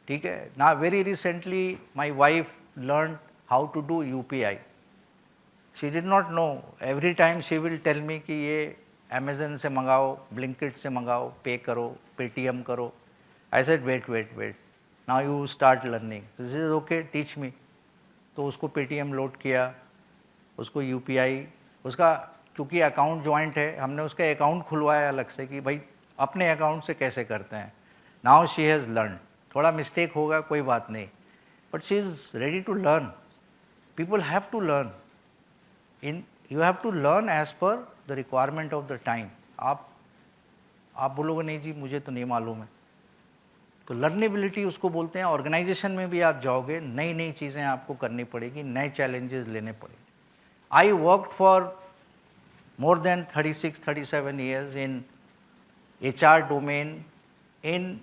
ठीक है ना। Very recently my wife learn how to do UPI. She did not know. Every time she will tell me कि ये Amazon से मंगाओ, Blinkit से मंगाओ, pay करो, Paytm करो. I said wait. Now you start learning. This is okay, teach me. तो उसको Paytm load किया, उसको UPI, उसका चूँकि अकाउंट जॉइंट है, हमने उसका अकाउंट खुलवाया अलग से कि भाई अपने अकाउंट से कैसे करते हैं. Now she has learn. थोड़ा मिस्टेक होगा, कोई बात नहीं, but she is ready to learn. People have to learn. You have to learn as per the requirement of the time. आप बोलोगे नहीं जी मुझे तो नहीं मालूम है, तो लर्नेबिलिटी उसको बोलते हैं. ऑर्गेनाइजेशन में भी आप जाओगे, नई नई चीज़ें आपको करनी पड़ेगी, नए चैलेंजेस लेने पड़ेंगे. I worked for more than 36-37 years in HR domain in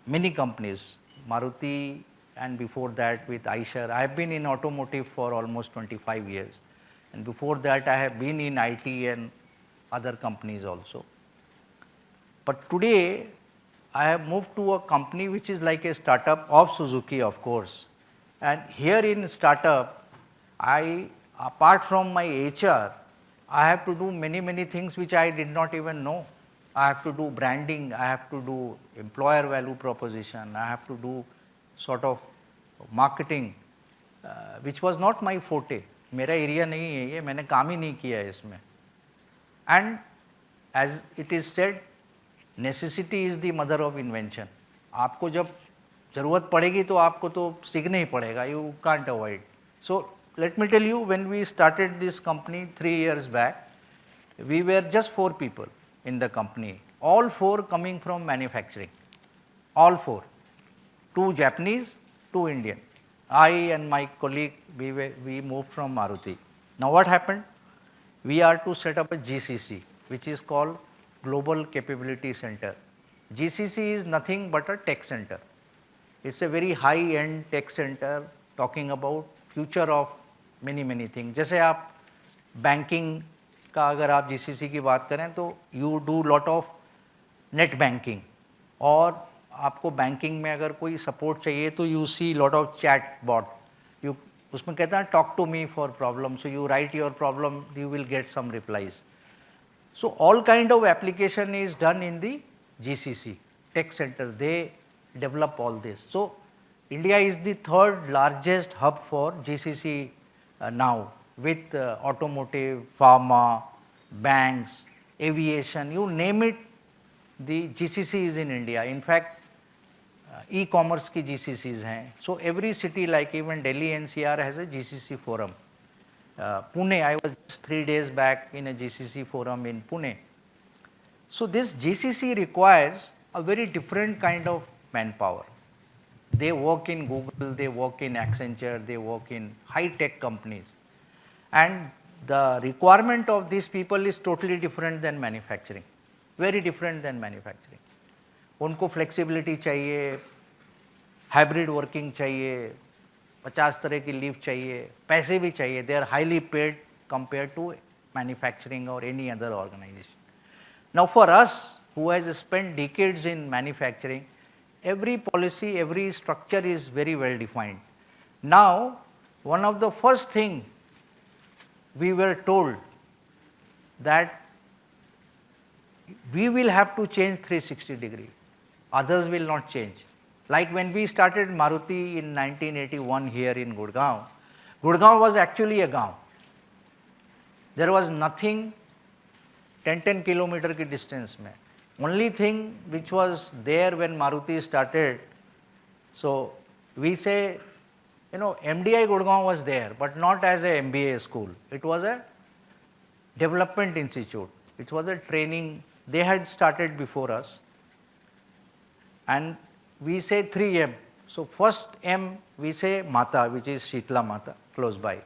many companies, Maruti, and before that with Eicher. I have been in automotive for almost 25 years, and before that I have been in IT and other companies also. But today I have moved to a company which is like a startup of Suzuki, of course. And here in startup, apart from my HR, I have to do many things which I did not even know. I have to do branding, I have to do employer value proposition, I have to do sort of marketing, which was not my forte. मेरा area नहीं है ये, मैंने काम ही नहीं किया है इसमें. And as it is said, necessity is the mother of invention. आपको जब ज़रूरत पड़ेगी तो आपको तो सीखना ही पड़ेगा. You can't avoid. So let me tell you, when we started this company 3 years back, we were just 4 people in the company, all 4 coming from manufacturing, all 4, 2 Japanese, 2 Indian. I and my colleague, we moved from Maruti. Now what happened? We are to set up a GCC, which is called Global Capability Center. GCC is nothing but a tech center. It's a very high-end tech center talking about future of many things. जैसे आप banking का अगर आप GCC की बात करें तो you do lot of net banking, और आपको बैंकिंग में अगर कोई सपोर्ट चाहिए तो you see lot of chat bot. You उसमें कहता है talk to me for problem, so you write your problem, you will get some replies. So all kind of application is done in the GCC tech center. They develop all this. So India is the 3rd largest hub for GCC now, with automotive, pharma, banks, aviation, you name it, the GCC is in India. In fact, e-commerce की GCCs हैं. So every city, like even Delhi NCR has a GCC forum. Pune, I was just 3 days back in a GCC forum in Pune. So this GCC requires a very different kind of manpower. They work in Google, they work in Accenture, they work in high-tech companies. And the requirement of these people is totally different than manufacturing, very different than manufacturing. उनको flexibility चाहिए, hybrid working चाहिए, 50 तरह की leave चाहिए, पैसे भी चाहिए. They are highly paid compared to manufacturing or any other organization. Now for us, who has spent decades in manufacturing, every policy, every structure is very well defined. Now, one of the first thing we were told that we will have to change 360 degree. Others will not change. Like when we started Maruti in 1981 here in Gurgaon, Gurgaon was actually a gaon. There was nothing 10 kilometer की distance में. Only thing which was there when Maruti started, so we say, MDI Gurgaon was there, but not as a MBA school. It was a development institute. It was a training. They had started before us. And we say 3M. So first M, we say Mata, which is Shitla Mata, close by.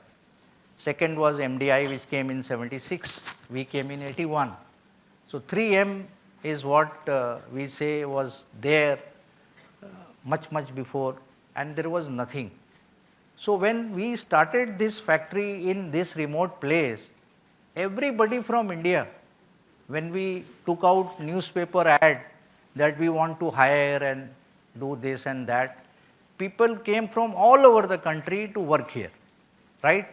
Second was MDI, which came in 76. We came in 81. So 3M is what we say was there much before, and there was nothing. So when we started this factory in this remote place, everybody from India, when we took out newspaper ad that we want to hire and do this and that, people came from all over the country to work here, right?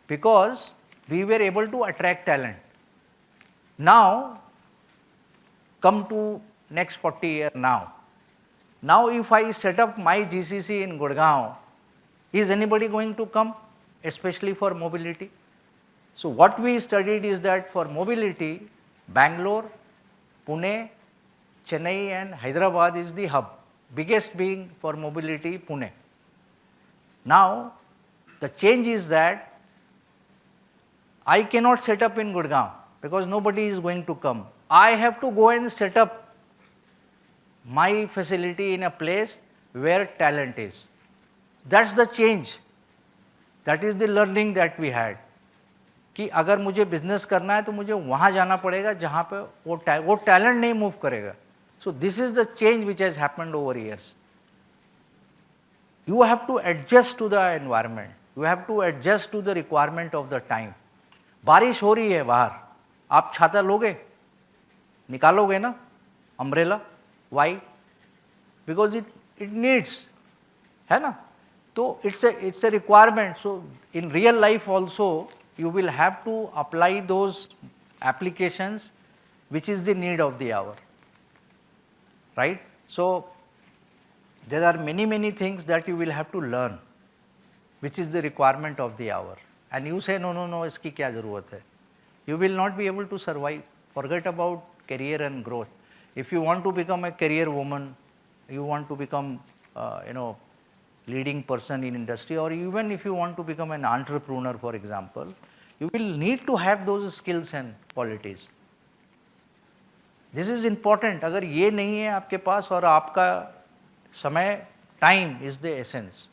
Because we were able to attract talent. Now, come to next 40 years now. Now if I set up my GCC in Gurgaon, is anybody going to come, especially for mobility? So what we studied is that for mobility, Bangalore, Pune, Chennai and Hyderabad is the hub, biggest being for mobility Pune. Now the change is that I cannot set up in Gurgaon because nobody is going to come. I have to go and set up my facility in a place where talent is. That's the change. That is the learning that we had. कि अगर मुझे business करना है तो मुझे वहाँ जाना पड़ेगा जहाँ पे वो टैलेंट नहीं मूव करेगा. So this is the change which has happened over years. You have to adjust to the environment. You have to adjust to the requirement of the time. बारिश हो रही है बाहर, आप छाता लोगे, निकालोगे ना umbrella? Why? Because it needs, है ना? तो it's a requirement. So in real life also you will have to apply those applications which is the need of the hour, right? So there are many things that you will have to learn which is the requirement of the hour, and you say no इसकी क्या ज़रूरत है? You will not be able to survive. Forget about career and growth. If you want to become a career woman, you want to become leading person in industry, or even if you want to become an entrepreneur, for example, you will need to have those skills and qualities. This is important. अगर ये नहीं है आपके पास और आपका समय, time is the essence.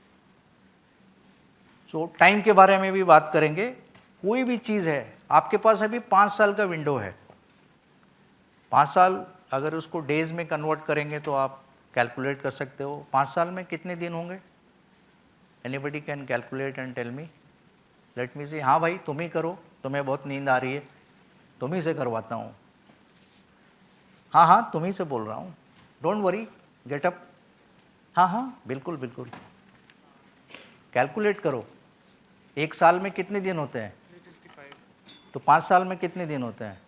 So time के बारे में भी बात करेंगे. कोई भी चीज़ है, आपके पास अभी 5 साल का विंडो है. 5 साल अगर उसको डेज में कन्वर्ट करेंगे तो आप कैलकुलेट कर सकते हो 5 साल में कितने दिन होंगे. Anybody can calculate and tell me. Let me see. हाँ भाई तुम ही करो, तुम्हें बहुत नींद आ रही है, तुम ही से करवाता हूँ. हाँ तुम ही से बोल रहा हूँ. Don't worry, get up. हाँ बिल्कुल बिल्कुल. कैलकुलेट करो. 1 साल में कितने दिन होते हैं? 365. तो 5 साल में कितने दिन होते हैं?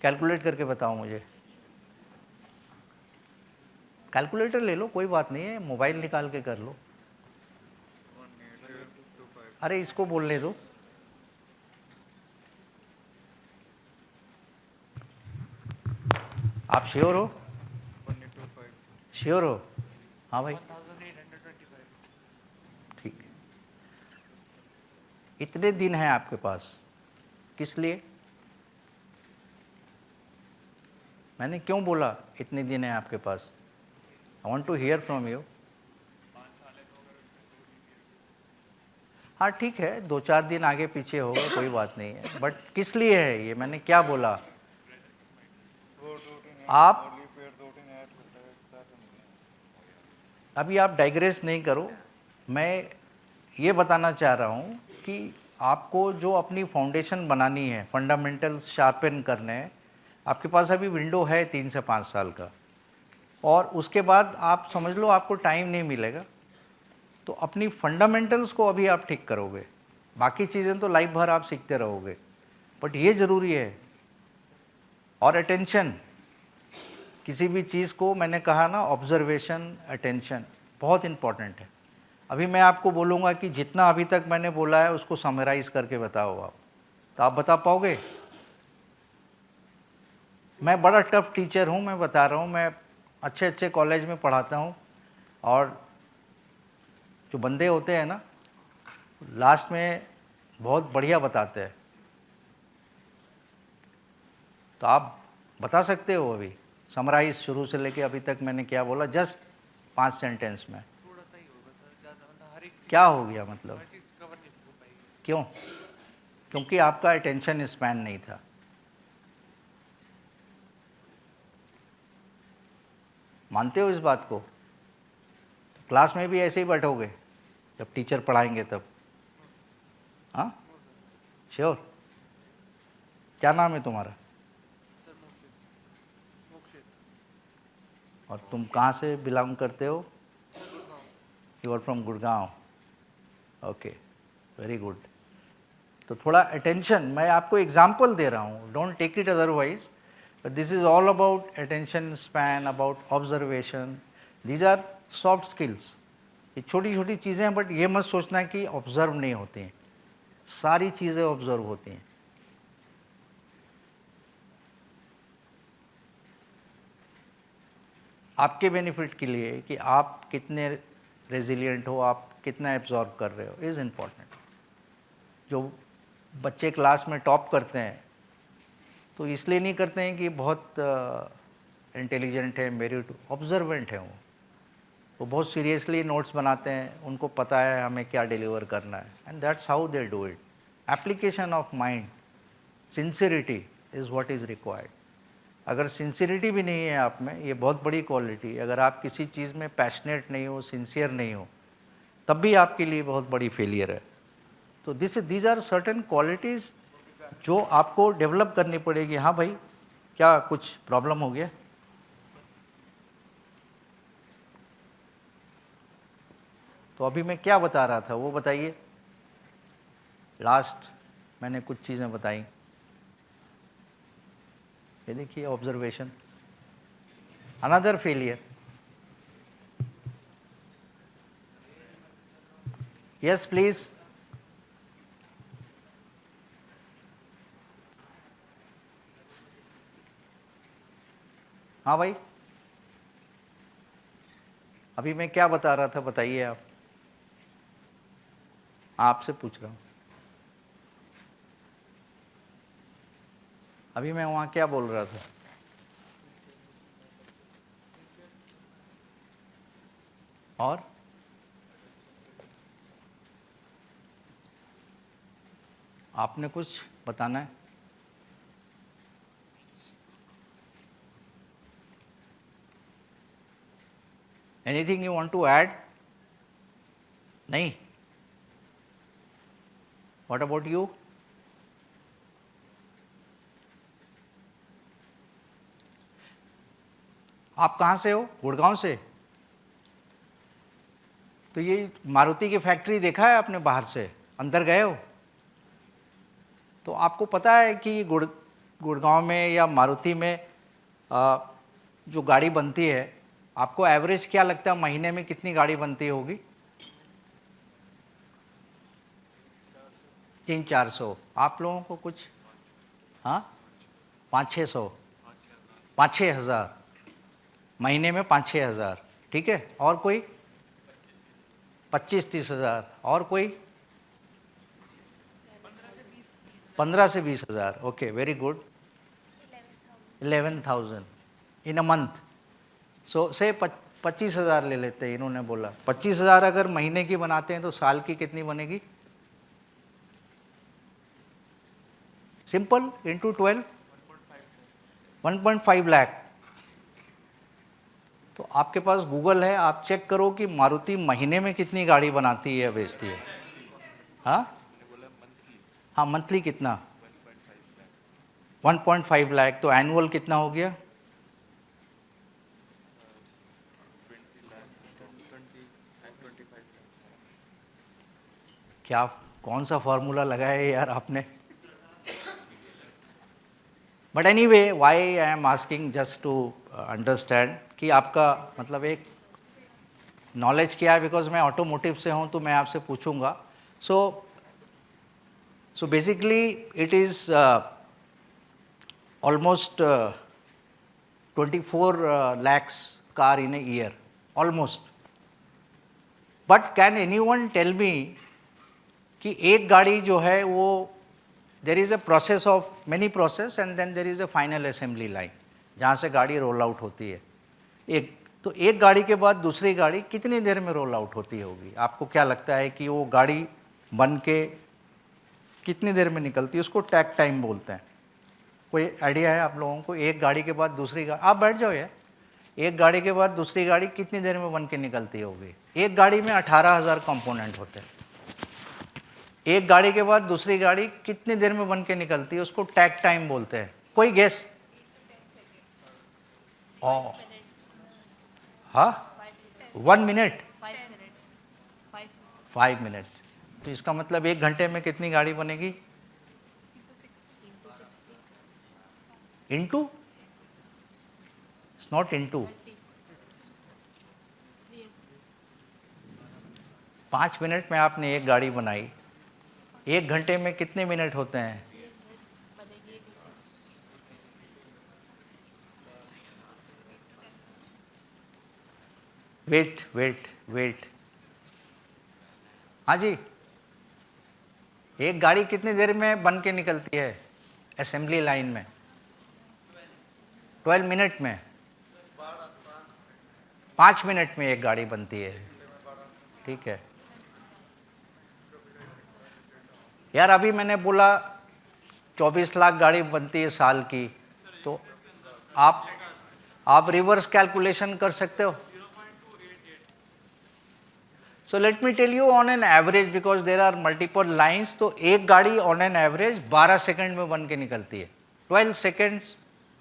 कैलकुलेट करके बताओ मुझे. कैलकुलेटर ले लो, कोई बात नहीं है, मोबाइल निकाल के कर लो. अरे इसको बोलने दो. आप श्योर हो? श्योर हो? हाँ भाई ठीक है. इतने दिन हैं आपके पास, किस लिए? मैंने क्यों बोला इतने दिन हैं आपके पास? I want to hear from you. हाँ ठीक है, 2-4 दिन आगे पीछे होगा, कोई बात नहीं है, बट किस लिए है ये? मैंने क्या बोला? आप अभी आप डाइग्रेस नहीं करो. मैं ये बताना चाह रहा हूँ कि आपको जो अपनी फाउंडेशन बनानी है, फंडामेंटल्स शार्पन करने हैं, आपके पास अभी विंडो है 3 से 5 साल का, और उसके बाद आप समझ लो आपको टाइम नहीं मिलेगा. तो अपनी फंडामेंटल्स को अभी आप ठीक करोगे, बाकी चीज़ें तो लाइफ भर आप सीखते रहोगे, बट ये ज़रूरी है. और अटेंशन, किसी भी चीज़ को मैंने कहा ना, ऑब्जर्वेशन, अटेंशन बहुत इम्पॉर्टेंट है. अभी मैं आपको बोलूँगा कि जितना अभी तक मैंने बोला है उसको समराइज़ करके बताओ आप, तो आप बता पाओगे? मैं बड़ा टफ टीचर हूँ, मैं बता रहा हूँ. मैं अच्छे कॉलेज में पढ़ाता हूँ, और जो बंदे होते हैं ना लास्ट में बहुत बढ़िया बताते हैं. तो आप बता सकते हो अभी समराइज शुरू से लेके अभी तक मैंने क्या बोला, जस्ट 5 सेंटेंस में? थोड़ा सा ही होगा सर, ज़्यादा हर एक क्या हो गया मतलब? चीज़ कवर नहीं हो पाएगी. क्यों? क्योंकि आपका अटेंशन स्पैन नहीं था. मानते हो इस बात को? क्लास में भी ऐसे ही बैठोगे जब टीचर पढ़ाएंगे तब? हाँ श्योर? क्या नाम है तुम्हारा? और तुम कहाँ से बिलोंग करते हो? You are from Gurgaon, okay, very good. तो थोड़ा अटेंशन, मैं आपको एग्जाम्पल दे रहा हूँ, don't take it otherwise, but this is all about attention span, about observation, these are soft skills. ये छोटी छोटी चीज़ें हैं, बट ये मत सोचना कि ऑब्जर्व नहीं होती हैं, सारी चीज़ें ऑब्जर्व होती हैं। आपके बेनिफिट के लिए कि आप कितने रेजिलिएंट हो, आप कितना एब्जॉर्ब कर रहे हो, इज़ इम्पॉर्टेंट। जो बच्चे क्लास में टॉप करते हैं तो इसलिए नहीं करते हैं कि बहुत इंटेलिजेंट है, मेरिट, ऑब्जर्वेंट है वो बहुत सीरियसली नोट्स बनाते हैं, उनको पता है हमें क्या डिलीवर करना है, and that's how they do it. Application of mind, sincerity is what is required. अगर सिंसियरिटी भी नहीं है आप में, ये बहुत बड़ी क्वालिटी है, अगर आप किसी चीज़ में पैशनेट नहीं हो, सिंसियर नहीं हो, तब भी आपके लिए बहुत बड़ी फेलियर है। तो दीज आर सर्टेन क्वालिटीज़ जो आपको डेवलप करनी पड़ेगी। हाँ भाई, क्या कुछ प्रॉब्लम हो गया? तो अभी मैं क्या बता रहा था वो बताइए। लास्ट मैंने कुछ चीज़ें बताई, ये देखिए observation, another failure. Yes please. हाँ भाई, अभी मैं क्या बता रहा था बताइए आप। आपसे पूछ रहा हूँ, अभी मैं वहाँ क्या बोल रहा था? और आपने कुछ बताना है? Anything you want to add? नहीं? What about you? आप कहाँ से हो? गुड़गांव से? तो ये मारुति की फैक्ट्री देखा है आपने बाहर से? अंदर गए हो? तो आपको पता है कि गुड़गांव में या मारुति में जो गाड़ी बनती है, आपको एवरेज क्या लगता है महीने में कितनी गाड़ी बनती होगी? 300-400। आप लोगों को कुछ? हाँ, 500-600, 5-6 हज़ार महीने में, 5-6 हज़ार, ठीक है। और कोई? 25-30 हज़ार। और कोई? 15 से 20 हज़ार। Okay, very good. 11,000 in a month. सो से 25 हज़ार ले लेते हैं, इन्होंने बोला 25 हज़ार अगर महीने की बनाते हैं तो साल की कितनी बनेगी? Simple, into 12, 1.5 lakh. तो आपके पास गूगल है, आप चेक करो कि मारुति महीने में कितनी गाड़ी बनाती है, बेचती है। हाँ हाँ, मंथली कितना? 1.5 लाख। तो एनुअल कितना हो गया? 20 क्या कौन सा फॉर्मूला लगाया है यार आपने? But anyway, why I am asking, just to understand कि आपका मतलब एक नॉलेज क्या है, बिकॉज मैं ऑटोमोटिव से हूँ तो मैं आपसे पूछूंगा। So basically it is almost 24 lakhs car in a year, almost. But can anyone tell me कि एक गाड़ी जो है वो, there is a process of many process and then there is a final assembly line जहाँ से गाड़ी roll out होती है। तो एक गाड़ी के बाद दूसरी गाड़ी कितनी देर में रोल आउट होती होगी? आपको क्या लगता है कि वो गाड़ी बन के कितनी देर में निकलती है? उसको टैग टाइम बोलते हैं। कोई आइडिया है आप लोगों को? एक गाड़ी के बाद दूसरी गाड़ी, आप बैठ जाओ यार, एक गाड़ी के बाद दूसरी गाड़ी कितनी देर में बन के निकलती होगी? एक गाड़ी में 18,000 कंपोनेंट होते हैं। एक गाड़ी के बाद दूसरी गाड़ी कितनी देर में बन के निकलती है? उसको टैग टाइम बोलते हैं। कोई गेस? हाँ, 1 मिनट, 5 मिनट, तो इसका मतलब 1 घंटे में कितनी गाड़ी बनेगी? Into, it's not into. 5 minute में आपने एक गाड़ी बनाई, 1 घंटे में कितने मिनट होते हैं? वेट वेट वेट, हाँ जी, एक गाड़ी कितनी देर में बन के निकलती है असेंबली लाइन में? 12 मिनट में। 5 मिनट में एक गाड़ी बनती है, ठीक है। यार अभी मैंने बोला 24 लाख गाड़ी बनती है साल की, तो आप रिवर्स कैलकुलेशन कर सकते हो। So let me tell you on an average, because there are multiple lines, तो एक गाड़ी on an average 12 सेकंड में बन के निकलती है। 12 seconds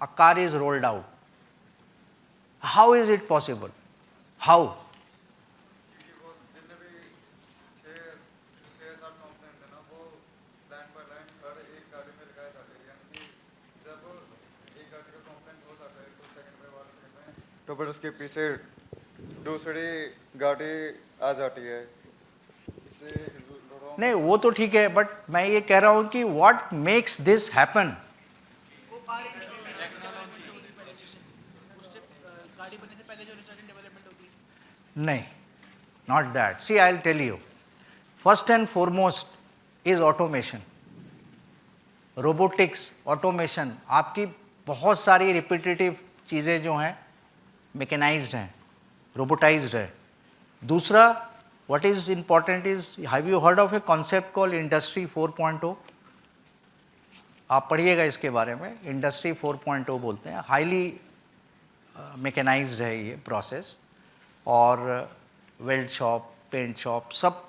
a car is rolled out. How is it possible? How? तो फिर उसके पीछे दूसरी गाड़ी आ जाती है, इससे नहीं वो तो ठीक है, बट मैं ये कह रहा हूँ कि what makes this happen? वो उससे गाड़ी बनने से पहले जो रिसर्च एंड डेवलपमेंट होती है। नहीं, not that. See, I'll tell you. First and foremost is automation. Robotics, automation. आपकी बहुत सारी रिपीटेटिव चीज़ें जो हैं मैकेनाइज्ड हैं, रोबोटाइज्ड है। दूसरा, what is important is, have you heard of a concept called Industry 4.0? आप पढ़िएगा इसके बारे में। इंडस्ट्री 4.0 बोलते हैं। हाईली मैकेनाइज्ड है ये प्रोसेस, और वेल्ड शॉप, पेंट शॉप सब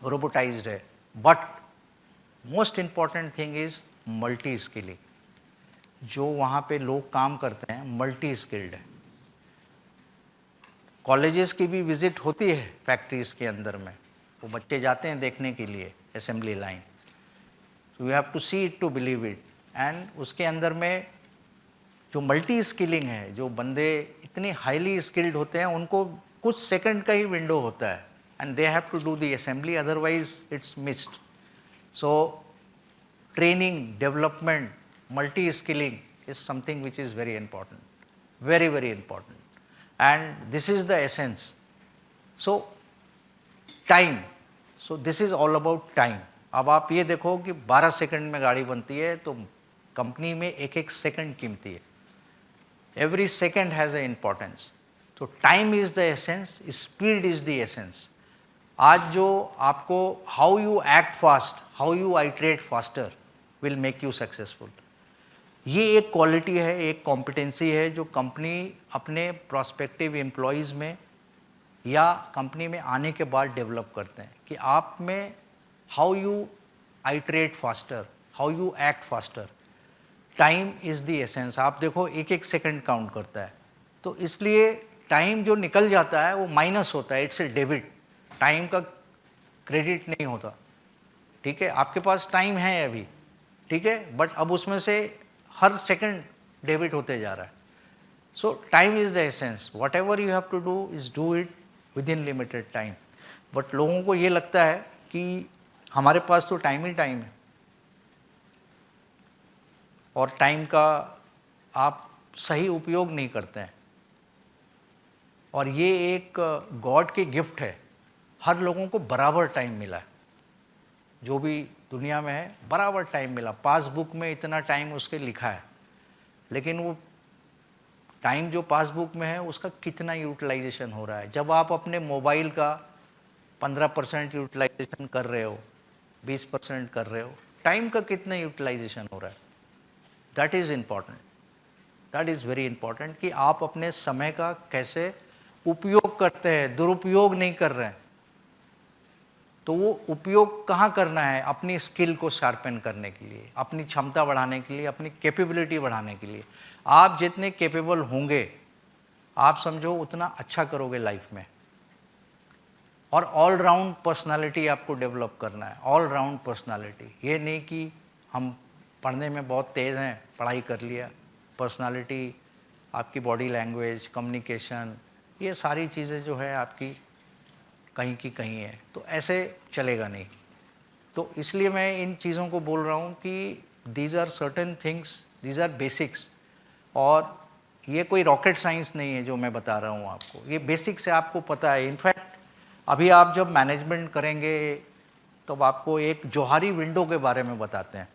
रोबोटाइज्ड है। But most important thing is multi skilling. जो वहाँ पे लोग काम करते हैं मल्टी स्किल्ड है। कॉलेजेस की भी विजिट होती है फैक्ट्रीज़ के अंदर में, वो बच्चे जाते हैं देखने के लिए assembly line. So you have to see it to believe it. And उसके अंदर में जो मल्टी स्किलिंग है, जो बंदे इतने हाईली स्किल्ड होते हैं, उनको कुछ सेकंड का ही विंडो होता है, and they have to do the assembly, otherwise it's missed. So training, development, multi skilling is something which is very important, very very important, and this is the essence. So time, so this is all about time. अब आप ये देखो कि 12 second में गाड़ी बनती है, तो कंपनी में एक एक सेकंड कीमती है। Every second has a importance. तो time is the essence, speed is the essence. आज जो आपको how you act fast, how you iterate faster will make you successful. ये एक क्वालिटी है, एक कॉम्पिटेंसी है जो कंपनी अपने प्रोस्पेक्टिव एम्प्लॉयज़ में या कंपनी में आने के बाद डेवलप करते हैं, कि आप में how you iterate faster, how you act faster. Time is the essence. आप देखो एक एक सेकंड काउंट करता है, तो इसलिए टाइम जो निकल जाता है वो माइनस होता है, इट्स ए डेबिट। टाइम का क्रेडिट नहीं होता, ठीक है। आपके पास टाइम है अभी, ठीक है, बट अब उसमें से हर सेकंड डेबिट होते जा रहा है। So time is the essence. Whatever you have to do is do it within limited time. But लोगों को ये लगता है कि हमारे पास तो टाइम ही टाइम है, और टाइम का आप सही उपयोग नहीं करते हैं। और ये एक गॉड की गिफ्ट है। हर लोगों को बराबर टाइम मिला है, जो भी दुनिया में है बराबर टाइम मिला। पासबुक में इतना टाइम उसके लिखा है, लेकिन वो टाइम जो पासबुक में है उसका कितना यूटिलाइजेशन हो रहा है। जब आप अपने मोबाइल का 15% यूटिलाइजेशन कर रहे हो, 20% कर रहे हो, टाइम का कितना यूटिलाइजेशन हो रहा है, that is important. That is very important कि आप अपने समय का कैसे उपयोग करते हैं, दुरुपयोग नहीं कर रहे हैं। तो वो उपयोग कहाँ करना है? अपनी स्किल को शार्पन करने के लिए, अपनी क्षमता बढ़ाने के लिए, अपनी कैपेबिलिटी बढ़ाने के लिए। आप जितने कैपेबल होंगे, आप समझो उतना अच्छा करोगे लाइफ में। और ऑल राउंड पर्सनालिटी आपको डेवलप करना है, ऑल राउंड पर्सनालिटी। ये नहीं कि हम पढ़ने में बहुत तेज़ हैं, पढ़ाई कर लिया, पर्सनालिटी, आपकी बॉडी लैंग्वेज, कम्युनिकेशन, ये सारी चीज़ें जो है आपकी कहीं की कहीं है, तो ऐसे चलेगा नहीं। तो इसलिए मैं इन चीज़ों को बोल रहा हूँ कि these are certain things, these are basics, और ये कोई रॉकेट साइंस नहीं है जो मैं बता रहा हूँ आपको, ये बेसिक्स है, आपको पता है। इनफैक्ट अभी आप जब मैनेजमेंट करेंगे तब आपको एक जोहारी विंडो के बारे में बताते हैं।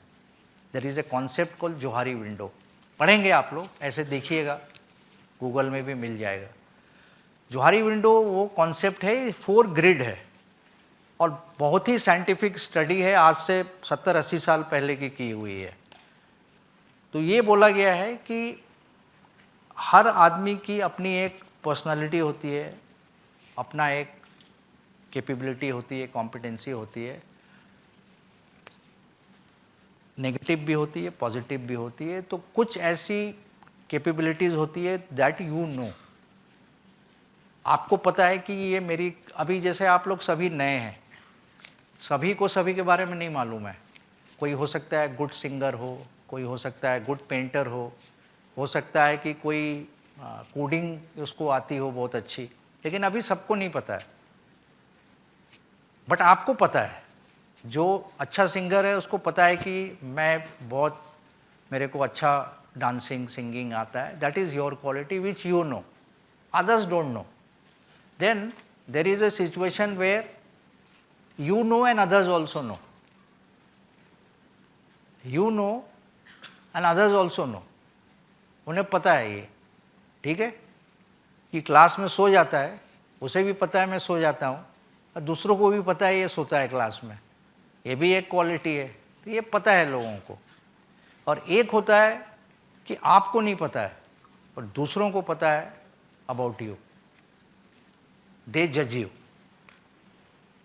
There is a concept called Johari window, पढ़ेंगे आप लोग, ऐसे देखिएगा, गूगल में भी मिल जाएगा। जोहारी विंडो वो कॉन्सेप्ट है, 4 ग्रिड है, और बहुत ही साइंटिफिक स्टडी है, आज से 70-80 साल पहले की हुई है। तो ये बोला गया है कि हर आदमी की अपनी एक पर्सनालिटी होती है, अपना एक कैपेबिलिटी होती है, कॉम्पिटेंसी होती है, नेगेटिव भी होती है, पॉजिटिव भी होती है। तो कुछ ऐसी कैपेबिलिटीज़ होती है दैट यू नो, आपको पता है कि ये मेरी, अभी जैसे आप लोग सभी नए हैं, सभी को सभी के बारे में नहीं मालूम है। कोई हो सकता है गुड सिंगर हो, कोई हो सकता है गुड पेंटर हो सकता है कि कोई कोडिंग उसको आती हो बहुत अच्छी, लेकिन अभी सबको नहीं पता है। बट आपको पता है, जो अच्छा सिंगर है उसको पता है कि मेरे को अच्छा डांसिंग, सिंगिंग आता है, that is your quality which you know, others don't know. Then there is a situation where you know and others also know. You know and others also know. उन्हें पता है ये, ठीक है, कि क्लास में सो जाता है, उसे भी पता है मैं सो जाता हूँ, और दूसरों को भी पता है ये सोता है क्लास में, ये भी एक क्वालिटी है। तो ये पता है लोगों को। और एक होता है कि आपको नहीं पता है और दूसरों को पता है अबाउट यू, दे जज यू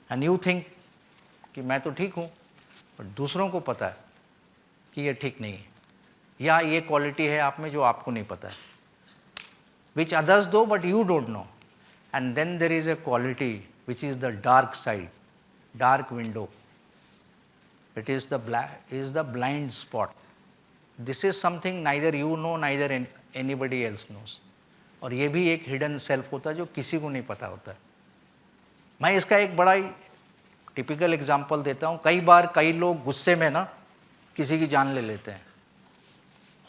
एंड यू थिंक कि मैं तो ठीक हूँ, पर दूसरों को पता है कि ये ठीक नहीं है, या ये क्वालिटी है आप में जो आपको नहीं पता है, which others do but you don't know. And then there is a quality which is the dark side, dark window, it is the blind spot. This is something neither you know neither anybody else knows. और ये भी एक hidden self होता है जो किसी को नहीं पता होता है। मैं इसका एक बड़ा ही टिपिकल एग्जांपल देता हूँ। कई बार कई लोग गुस्से में ना किसी की जान ले लेते हैं,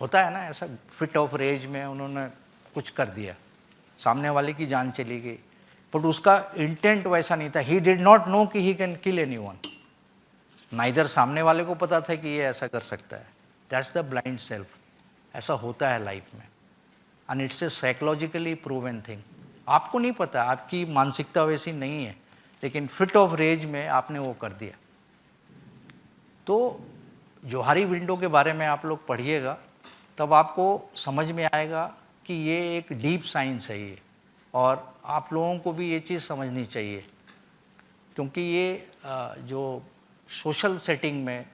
होता है ना ऐसा, फिट ऑफ रेज में उन्होंने कुछ कर दिया, सामने वाले की जान चली गई, बट उसका इंटेंट वैसा नहीं था। ही डिड नॉट नो कि he can kill anyone, neither सामने वाले को पता था कि ये ऐसा कर सकता है। That's the blind self. ऐसा होता है लाइफ में, and it's a psychologically proven thing. आपको नहीं पता, आपकी मानसिकता वैसी नहीं है, लेकिन फिट ऑफ रेज में आपने वो कर दिया। तो जोहारी विंडो के बारे में आप लोग पढ़िएगा, तब आपको समझ में आएगा कि ये एक डीप साइंस है ये, और आप लोगों को भी ये चीज़ समझनी चाहिए, क्योंकि ये जो सोशल सेटिंग में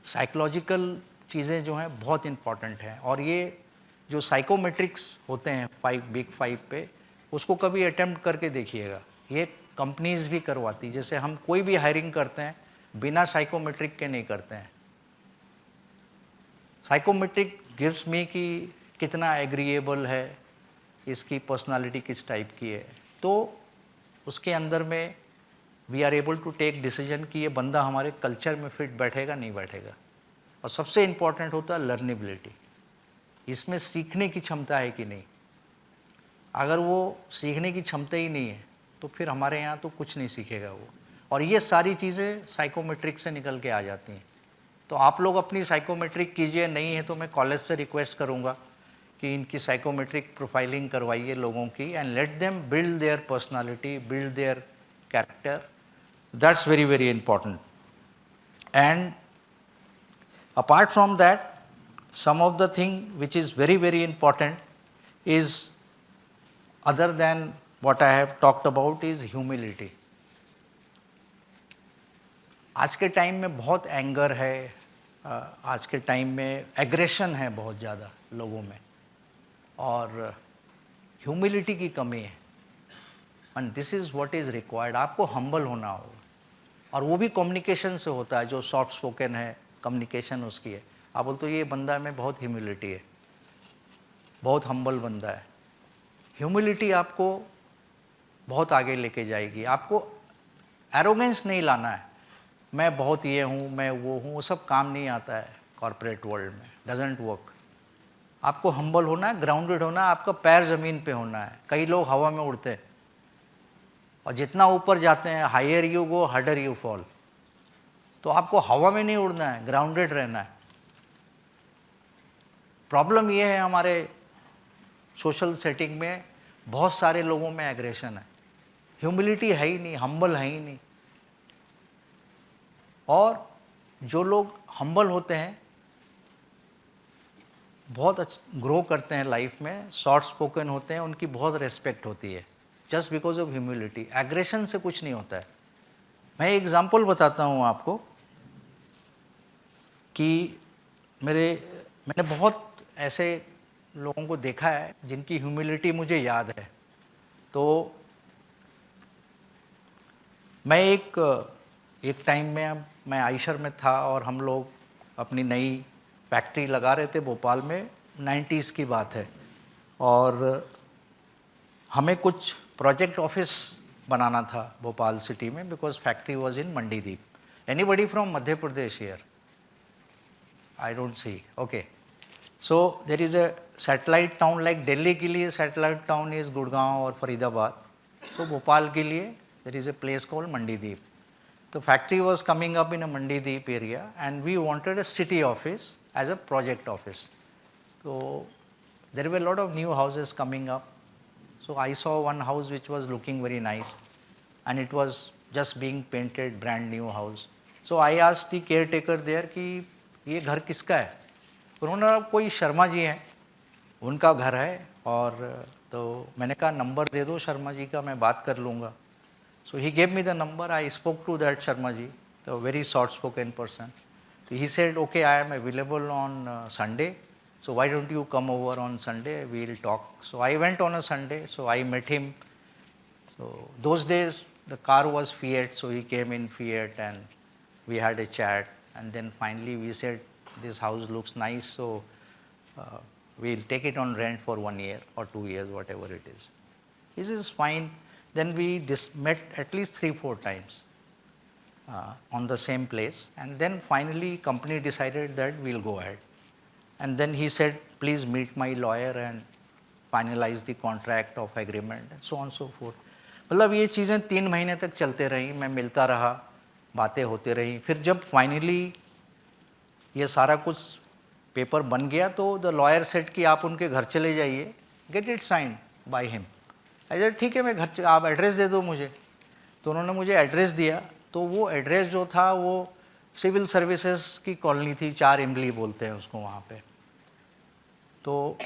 साइकोलॉजिकल चीज़ें जो हैं बहुत इम्पॉर्टेंट हैं। और ये जो साइकोमेट्रिक्स होते हैं बिग 5 पे, उसको कभी अटेम्प्ट करके देखिएगा। ये कंपनीज भी करवाती, जैसे हम कोई भी हायरिंग करते हैं बिना साइकोमेट्रिक के नहीं करते हैं। साइकोमेट्रिक गिव्स मी कि कितना एग्रीएबल है, इसकी पर्सनालिटी किस टाइप की है, तो उसके अंदर में we are able to take decision कि ये बंदा हमारे कल्चर में फिट बैठेगा नहीं बैठेगा। और सबसे इम्पॉर्टेंट होता है लर्नेबिलिटी, इसमें सीखने की क्षमता है कि नहीं। अगर वो सीखने की क्षमता ही नहीं है तो फिर हमारे यहाँ तो कुछ नहीं सीखेगा वो। और ये सारी चीज़ें साइकोमेट्रिक से निकल के आ जाती हैं। तो आप लोग अपनी साइकोमेट्रिक कीजिए, नहीं है तो मैं कॉलेज से रिक्वेस्ट करूँगा कि इनकी साइकोमेट्रिक प्रोफाइलिंग करवाइए लोगों की, and let them build their personality, build their character. That's very very important. And apart from that, some of the thing which is very very important is, other than what I have talked about, is humility. आज के time में बहुत anger है, आज के time में aggression है बहुत ज़्यादा लोगों में, और ह्यूमिलिटी की कमी है। And this is what is required. आपको हम्बल होना होगा, और वो भी कम्युनिकेशन से होता है. जो सॉफ्ट स्पोकन है, कम्युनिकेशन उसकी है. आप बोलते हो ये बंदा में बहुत ह्यूमिलिटी है, बहुत हम्बल बंदा है. ह्यूमिलिटी आपको बहुत आगे लेके जाएगी. आपको एरोगेंस नहीं लाना है, मैं बहुत ये हूँ, मैं वो सब काम नहीं आता है कॉर्पोरेट वर्ल्ड में. Doesn't work. आपको हम्बल होना है, ग्राउंडेड होना है, आपका पैर ज़मीन पे होना है. कई लोग हवा में उड़ते हैं, और जितना ऊपर जाते हैं, higher you go harder you fall. तो आपको हवा में नहीं उड़ना है, ग्राउंडेड रहना है. प्रॉब्लम ये है हमारे सोशल सेटिंग में, बहुत सारे लोगों में एग्रेशन है. ह्यूमिलिटी है ही नहीं, हम्बल है ही नहीं. और जो लोग हम्बल होते हैं बहुत ग्रो करते हैं लाइफ में, सॉफ्ट स्पोकन होते हैं, उनकी बहुत रेस्पेक्ट होती है just because of humility. Aggression से कुछ नहीं होता है. मैं एग्जांपल बताता हूँ आपको कि मैंने बहुत ऐसे लोगों को देखा है जिनकी ह्यूमिलिटी मुझे याद है. तो मैं एक टाइम में मैं आइशर में था, और हम लोग अपनी नई फैक्ट्री लगा रहे थे भोपाल में. 90s की बात है, और हमें कुछ प्रोजेक्ट ऑफिस बनाना था भोपाल सिटी में, because factory was in Mandideep. Anybody from Madhya Pradesh here? I don't see. Okay, so there is a satellite town. Like Delhi के लिए सैटेलाइट टाउन इज़ गुड़गांव और फरीदाबाद, तो भोपाल के लिए देर is a place called Mandideep. The factory was coming up in a Mandideep area, and we wanted a city office as a project office. So there were a lot of new houses coming up. So I saw one house which was looking very nice, and it was just being painted, brand new house. So I asked the caretaker there कि ये घर किसका है? उन्होंने कहा कोई शर्मा जी हैं, उनका घर है. और तो मैंने कहा नंबर दे दो शर्मा जी का, मैं बात कर लूँगा. So he gave me the number. I spoke to that Sharma ji, the very soft-spoken person. So he said, "Okay, I am available on Sunday. So why don't you come over on Sunday? We'll talk." So I went on a Sunday. So I met him. So those days the car was Fiat. So he came in Fiat, and we had a chat. And then finally we said, "This house looks nice. So we'll take it on rent for 1 year or 2 years, whatever it is." This is fine. Then we met at least 3-4 times on the same place, and then finally company decided that we'll go ahead. And then he said, "Please meet my lawyer and finalize the contract of agreement," and so on so forth. मतलब ये चीज़ें 3 महीने तक चलते रही. मैं मिलता रहा, बातें होती रही. फिर जब फाइनली ये सारा कुछ पेपर बन गया, तो द लॉयर सेड कि आप उनके घर चले जाइए, get it signed by him. ऐसा ठीक है, मैं घर, आप एड्रेस दे दो मुझे. तो उन्होंने मुझे एड्रेस दिया. तो वो एड्रेस जो था वो सिविल सर्विसेज की कॉलोनी थी, 4 इमली बोलते हैं उसको वहाँ पे. तो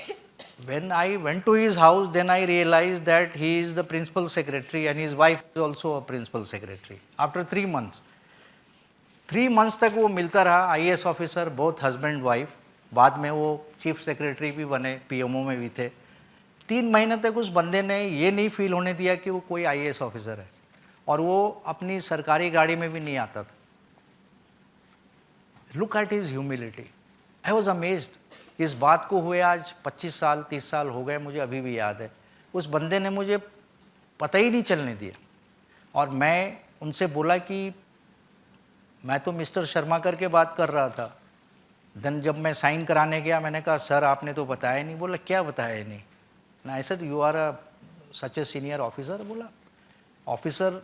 when I went to his house, then I realized that he is the principal secretary and his wife is also a principal secretary. After 3 months. 3 months तक वो मिलता रहा, IAS officer, both husband wife. बाद में वो chief secretary भी बने, PMO में भी थे. 3 महीने तक उस बंदे ने ये नहीं फील होने दिया कि वो कोई IAS ऑफिसर है, और वो अपनी सरकारी गाड़ी में भी नहीं आता था. Look at his humility. I was amazed. इस बात को हुए आज 25 साल 30 साल हो गए, मुझे अभी भी याद है. उस बंदे ने मुझे पता ही नहीं चलने दिया. और मैं उनसे बोला कि मैं तो मिस्टर शर्मा करके बात कर रहा था. देन जब मैं साइन कराने गया, मैंने कहा सर आपने तो बताया नहीं. बोला क्या बताया नहीं? I said, "You are such a senior officer." बोला ऑफिसर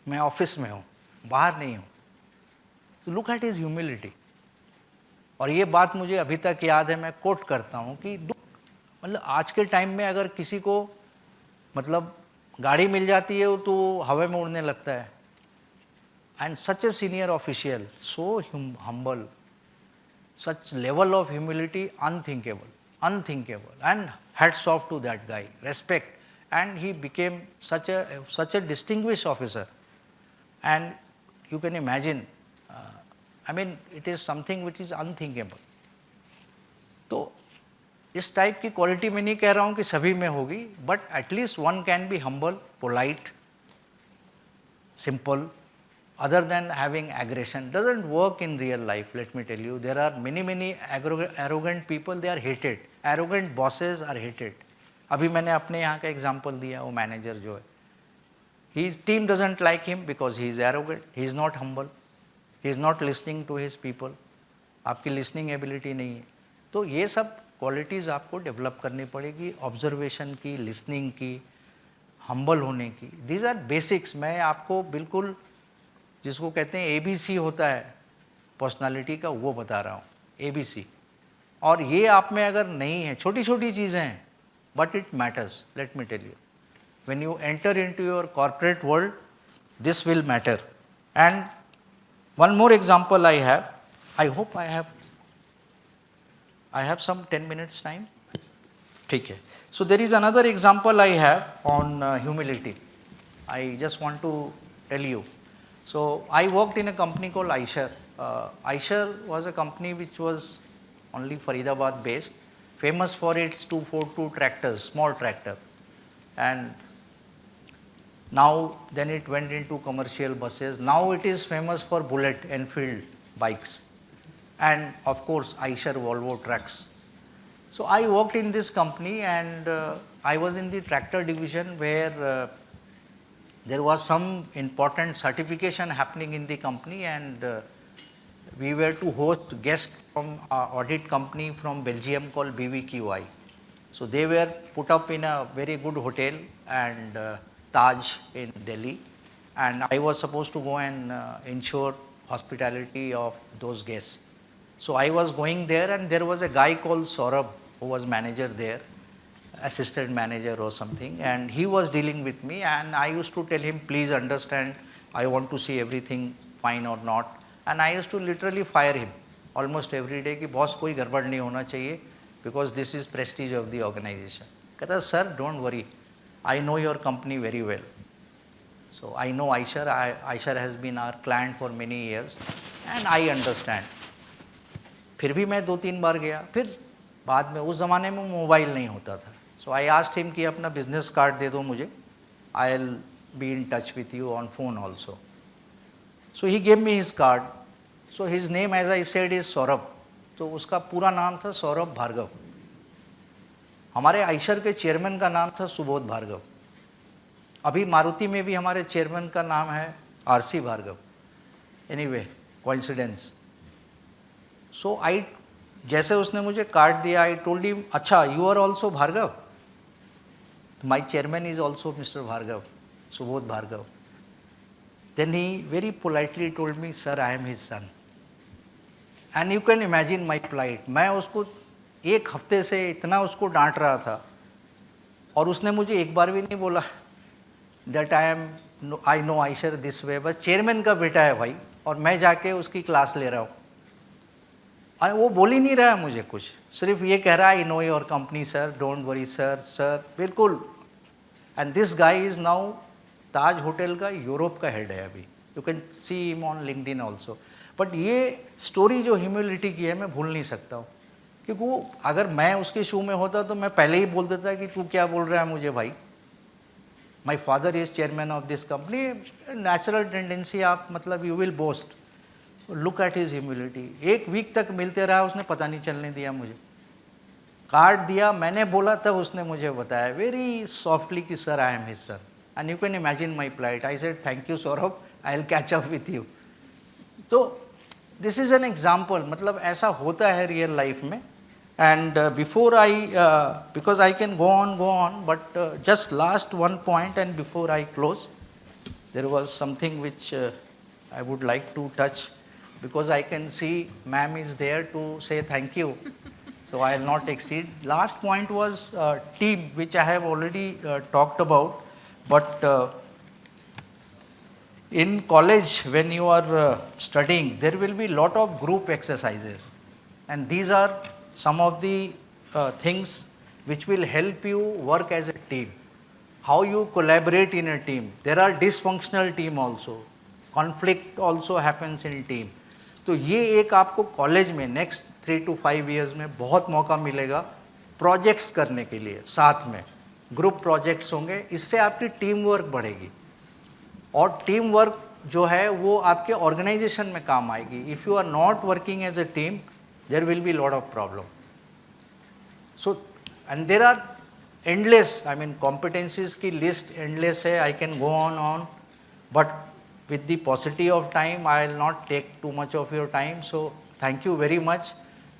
मैं ऑफिस में हूँ, बाहर नहीं हूँ. तो लुक एट हिज ह्यूमिलिटी. और ये बात मुझे अभी तक याद है. मैं कोट करता हूँ कि मतलब आज के टाइम में अगर किसी को मतलब गाड़ी मिल जाती है तो हवा में उड़ने लगता है. And such a senior official, so humble, such level of humility, unthinkable. And hats off to that guy, respect. And he became such a distinguished officer. And you can imagine, I mean, it is something which is unthinkable. तो इस type की quality मैं नहीं कह रहा हूँ कि सभी में होगी, but at least one can be humble, polite, simple, other than having aggression. Doesn't work in real life, let me tell you. There are many arrogant people, they are hated. Arrogant bosses are hated. अभी मैंने अपने यहाँ का example दिया, वो manager जो है, his team doesn't like him because he is arrogant, he is not humble, he is not listening to his people. आपकी listening ability नहीं है. तो ये सब क्वालिटीज़ आपको डेवलप करनी पड़ेगी, ऑब्जर्वेशन की, लिसनिंग की, हम्बल होने की. These are basics. मैं आपको बिल्कुल जिसको कहते हैं ABC होता है पर्सनालिटी का, वो बता रहा हूँ, ABC. और ये आप में अगर नहीं है, छोटी छोटी चीज़ें हैं, but it matters. Let me tell you, when you enter into your corporate world, this will matter. And one more example I have, I hope I have some 10 minutes time. ठीक है. So there is another example I have on humility. I just want to tell you. So I worked in a company called Eicher. Eicher was a company which was only Faridabad based, famous for its 242 tractors, small tractor. And now then it went into commercial buses. Now it is famous for Bullet Enfield bikes, and of course Eicher Volvo trucks. So I worked in this company, and I was in the tractor division where there was some important certification happening in the company, and we were to host guests from an audit company from Belgium called BVQI. So they were put up in a very good hotel and Taj in Delhi, and I was supposed to go and ensure hospitality of those guests. So I was going there, and there was a guy called Saurabh who was manager there, assistant manager or something, and he was dealing with me, and I used to tell him, please understand, I want to see everything fine or not, and I used to literally fire him almost every day कि boss कोई गड़बड़ नहीं होना चाहिए, because this is prestige of the organization. कहता sir, don't worry, I know your company very well. So I know Eicher. Eicher has been our client for many years, and I understand. फिर भी मैं 2-3 बार गया. फिर बाद में, उस ज़माने में मोबाइल नहीं होता था. So I asked him कि अपना बिजनेस कार्ड दे दो मुझे, I'll be in touch with you on phone also. So he gave me his card. So his name, as I said, is Saurabh. तो उसका पूरा नाम था सौरभ भार्गव. हमारे आइशर के चेयरमैन का नाम था सुबोध भार्गव. अभी मारुति में भी हमारे चेयरमैन का नाम है RC Bhargava. Anyway, coincidence. So I, जैसे उसने मुझे कार्ड दिया, आई टोल्ड हिम, अच्छा you are also Bhargava, my chairman is also mister Bhargava, Subodh Bhargava. Then he very politely told me, sir I am his son. And you can imagine my plight. मैं उसको एक हफ्ते से इतना उसको डांट रहा था, और उसने मुझे एक बार भी नहीं बोला that I know Eicher this way. बस चेयरमैन का बेटा है भाई, और मैं जाके उसकी क्लास ले रहा हूँ, और वो बोल ही नहीं रहा है मुझे कुछ, सिर्फ ये कह रहा है, I know your company sir, don't worry sir, sir बिल्कुल. And this guy is now Taj hotel का यूरोप का हेड है अभी. You can see him on LinkedIn also. But ये स्टोरी जो ह्यूमिलिटी की है, मैं भूल नहीं सकता हूँ, क्योंकि वो, अगर मैं उसके शू में होता तो मैं पहले ही बोल देता कि तू क्या बोल रहा है मुझे भाई. My father is chairman of this company. Natural tendency, आप मतलब you will boast. Look at his humility. एक वीक तक मिलते रहा, उसने पता नहीं चलने दिया मुझे. कार्ड दिया, मैंने बोला तब उसने मुझे बताया वेरी सॉफ्टली कि sir I am his son. And you can imagine my plight. I said thank you Saurabh, I will catch up with you. तो दिस इज़ एन एग्जाम्पल. मतलब ऐसा होता है रियल लाइफ में. And before because I can go on, but just last one point, and before I close, there was something which I would like to touch, because I can see ma'am is there to say thank you, so I will not exceed. Last point was team, which I have already talked about, but in college when you are studying, there will be lot of group exercises, and these are some of the things which will help you work as a team. How you collaborate in a team. There are dysfunctional team also. Conflict also happens in team. तो ये एक आपको college में next 3 to 5 years में बहुत मौका मिलेगा projects करने के लिए. साथ में ग्रुप प्रोजेक्ट्स होंगे, इससे आपकी टीम वर्क बढ़ेगी. और टीम वर्क जो है वो आपके ऑर्गेनाइजेशन में काम आएगी. If you are not working as a team, there will be lot of problem. So, and there are endless, I mean, competencies की list endless है. I can go on, but with the paucity of time, I will not take too much of your time. So, thank you very much,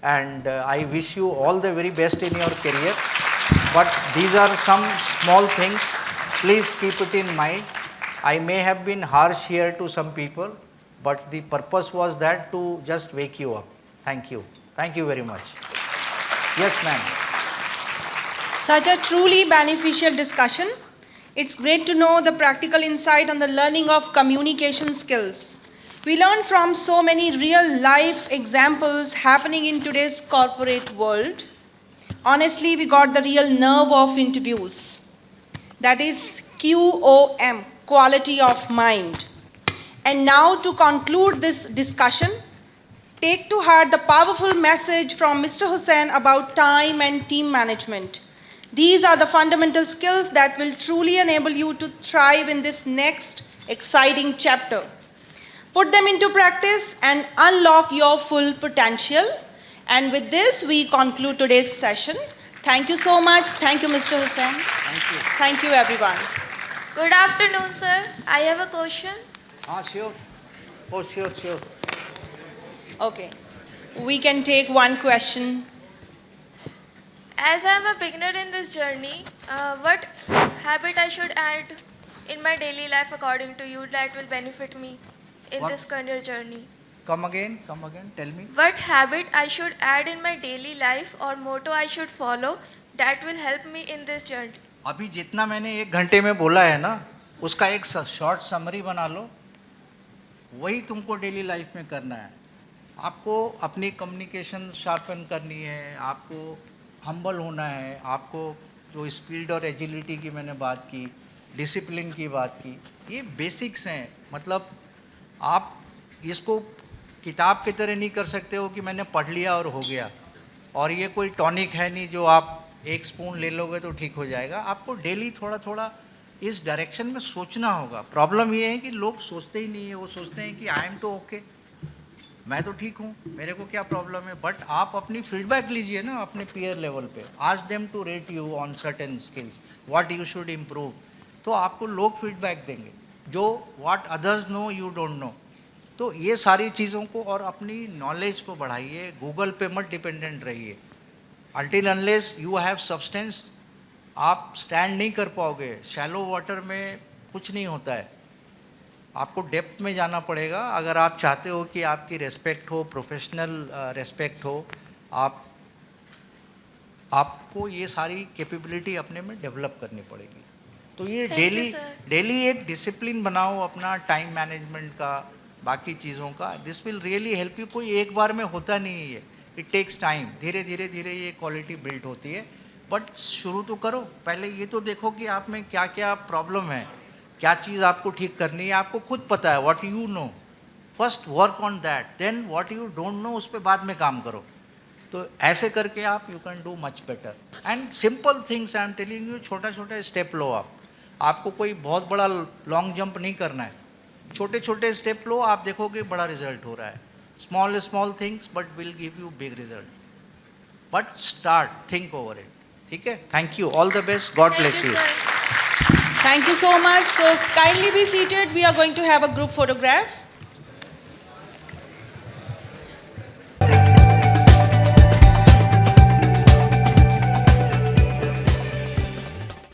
and I wish you all the very best in your career. But these are some small things. Please keep it in mind. I may have been harsh here to some people, but the purpose was that to just wake you up. Thank you. Thank you very much. Yes, ma'am. Such a truly beneficial discussion. It's great to know the practical insight on the learning of communication skills. We learned from so many real life examples happening in today's corporate world. Honestly, we got the real nerve of interviews. That is QOM, quality of mind. And now to conclude this discussion, take to heart the powerful message from Mr. Hussain about time and team management. These are the fundamental skills that will truly enable you to thrive in this next exciting chapter. Put them into practice and unlock your full potential. And with this, we conclude today's session. Thank you so much. Thank you, Mr. Hussain. Thank you. Thank you, everyone. Good afternoon, sir. I have a question. Sure. Oh, sure. Okay. We can take one question. As I am a beginner in this journey, what habit I should add in my daily life according to you that will benefit me in What? this career journey? Come again, tell me. What habit I should add in my daily life or motto I should follow that will help me in this journey? अभी जितना मैंने 1 घंटे में बोला है ना, उसका एक शॉर्ट समरी बना लो. वही तुमको डेली लाइफ में करना है. आपको अपनी कम्युनिकेशन शार्पन करनी है, आपको हम्बल होना है, आपको जो स्पीड और एजिलिटी की मैंने बात की, डिसिप्लिन की बात की, ये बेसिक्स हैं. मतलब आप इसको किताब की तरह नहीं कर सकते हो कि मैंने पढ़ लिया और हो गया. और ये कोई टॉनिक है नहीं जो आप 1 स्पून ले लोगे तो ठीक हो जाएगा. आपको डेली थोड़ा थोड़ा इस डायरेक्शन में सोचना होगा. प्रॉब्लम ये है कि लोग सोचते ही नहीं है. वो सोचते हैं कि आई एम तो ओके, मैं तो ठीक हूँ, मेरे को क्या प्रॉब्लम है. बट आप अपनी फीडबैक लीजिए ना अपने पीयर लेवल पे. Ask them to rate you on certain skills, what you should improve. तो आपको लोग फीडबैक देंगे जो what others know you don't know. तो ये सारी चीज़ों को और अपनी नॉलेज को बढ़ाइए. गूगल पे मत डिपेंडेंट रहिए. Until unless you have substance आप स्टैंड नहीं कर पाओगे. शैलो वाटर में कुछ नहीं होता है. आपको डेप्थ में जाना पड़ेगा अगर आप चाहते हो कि आपकी रेस्पेक्ट हो, प्रोफेशनल रेस्पेक्ट हो. आपको ये सारी कैपेबिलिटी अपने में डेवलप करनी पड़ेगी. तो ये Thank you, sir. डेली एक डिसिप्लिन बनाओ अपना टाइम मैनेजमेंट का, बाकी चीज़ों का. This will really help you. कोई एक बार में होता नहीं है. It takes time. धीरे धीरे ये क्वालिटी बिल्ड होती है. बट शुरू तो करो. पहले ये तो देखो कि आप में क्या क्या प्रॉब्लम है, क्या चीज़ आपको ठीक करनी है. आपको खुद पता है what you know. First work on that, then what you don't know उस पर बाद में काम करो. तो ऐसे करके आप you can do much better. And simple things I am telling you. छोटा छोटा स्टेप लो आप. आपको कोई बहुत बड़ा लॉन्ग जंप नहीं करना है. छोटे छोटे स्टेप लो, आप देखोगे बड़ा रिजल्ट हो रहा है. Small things but will give you big result. But start, think over it. ठीक है. Thank you. All the best. God Thank bless you, you. sir. Thank you so much. So kindly be seated. We are going to have a group photograph.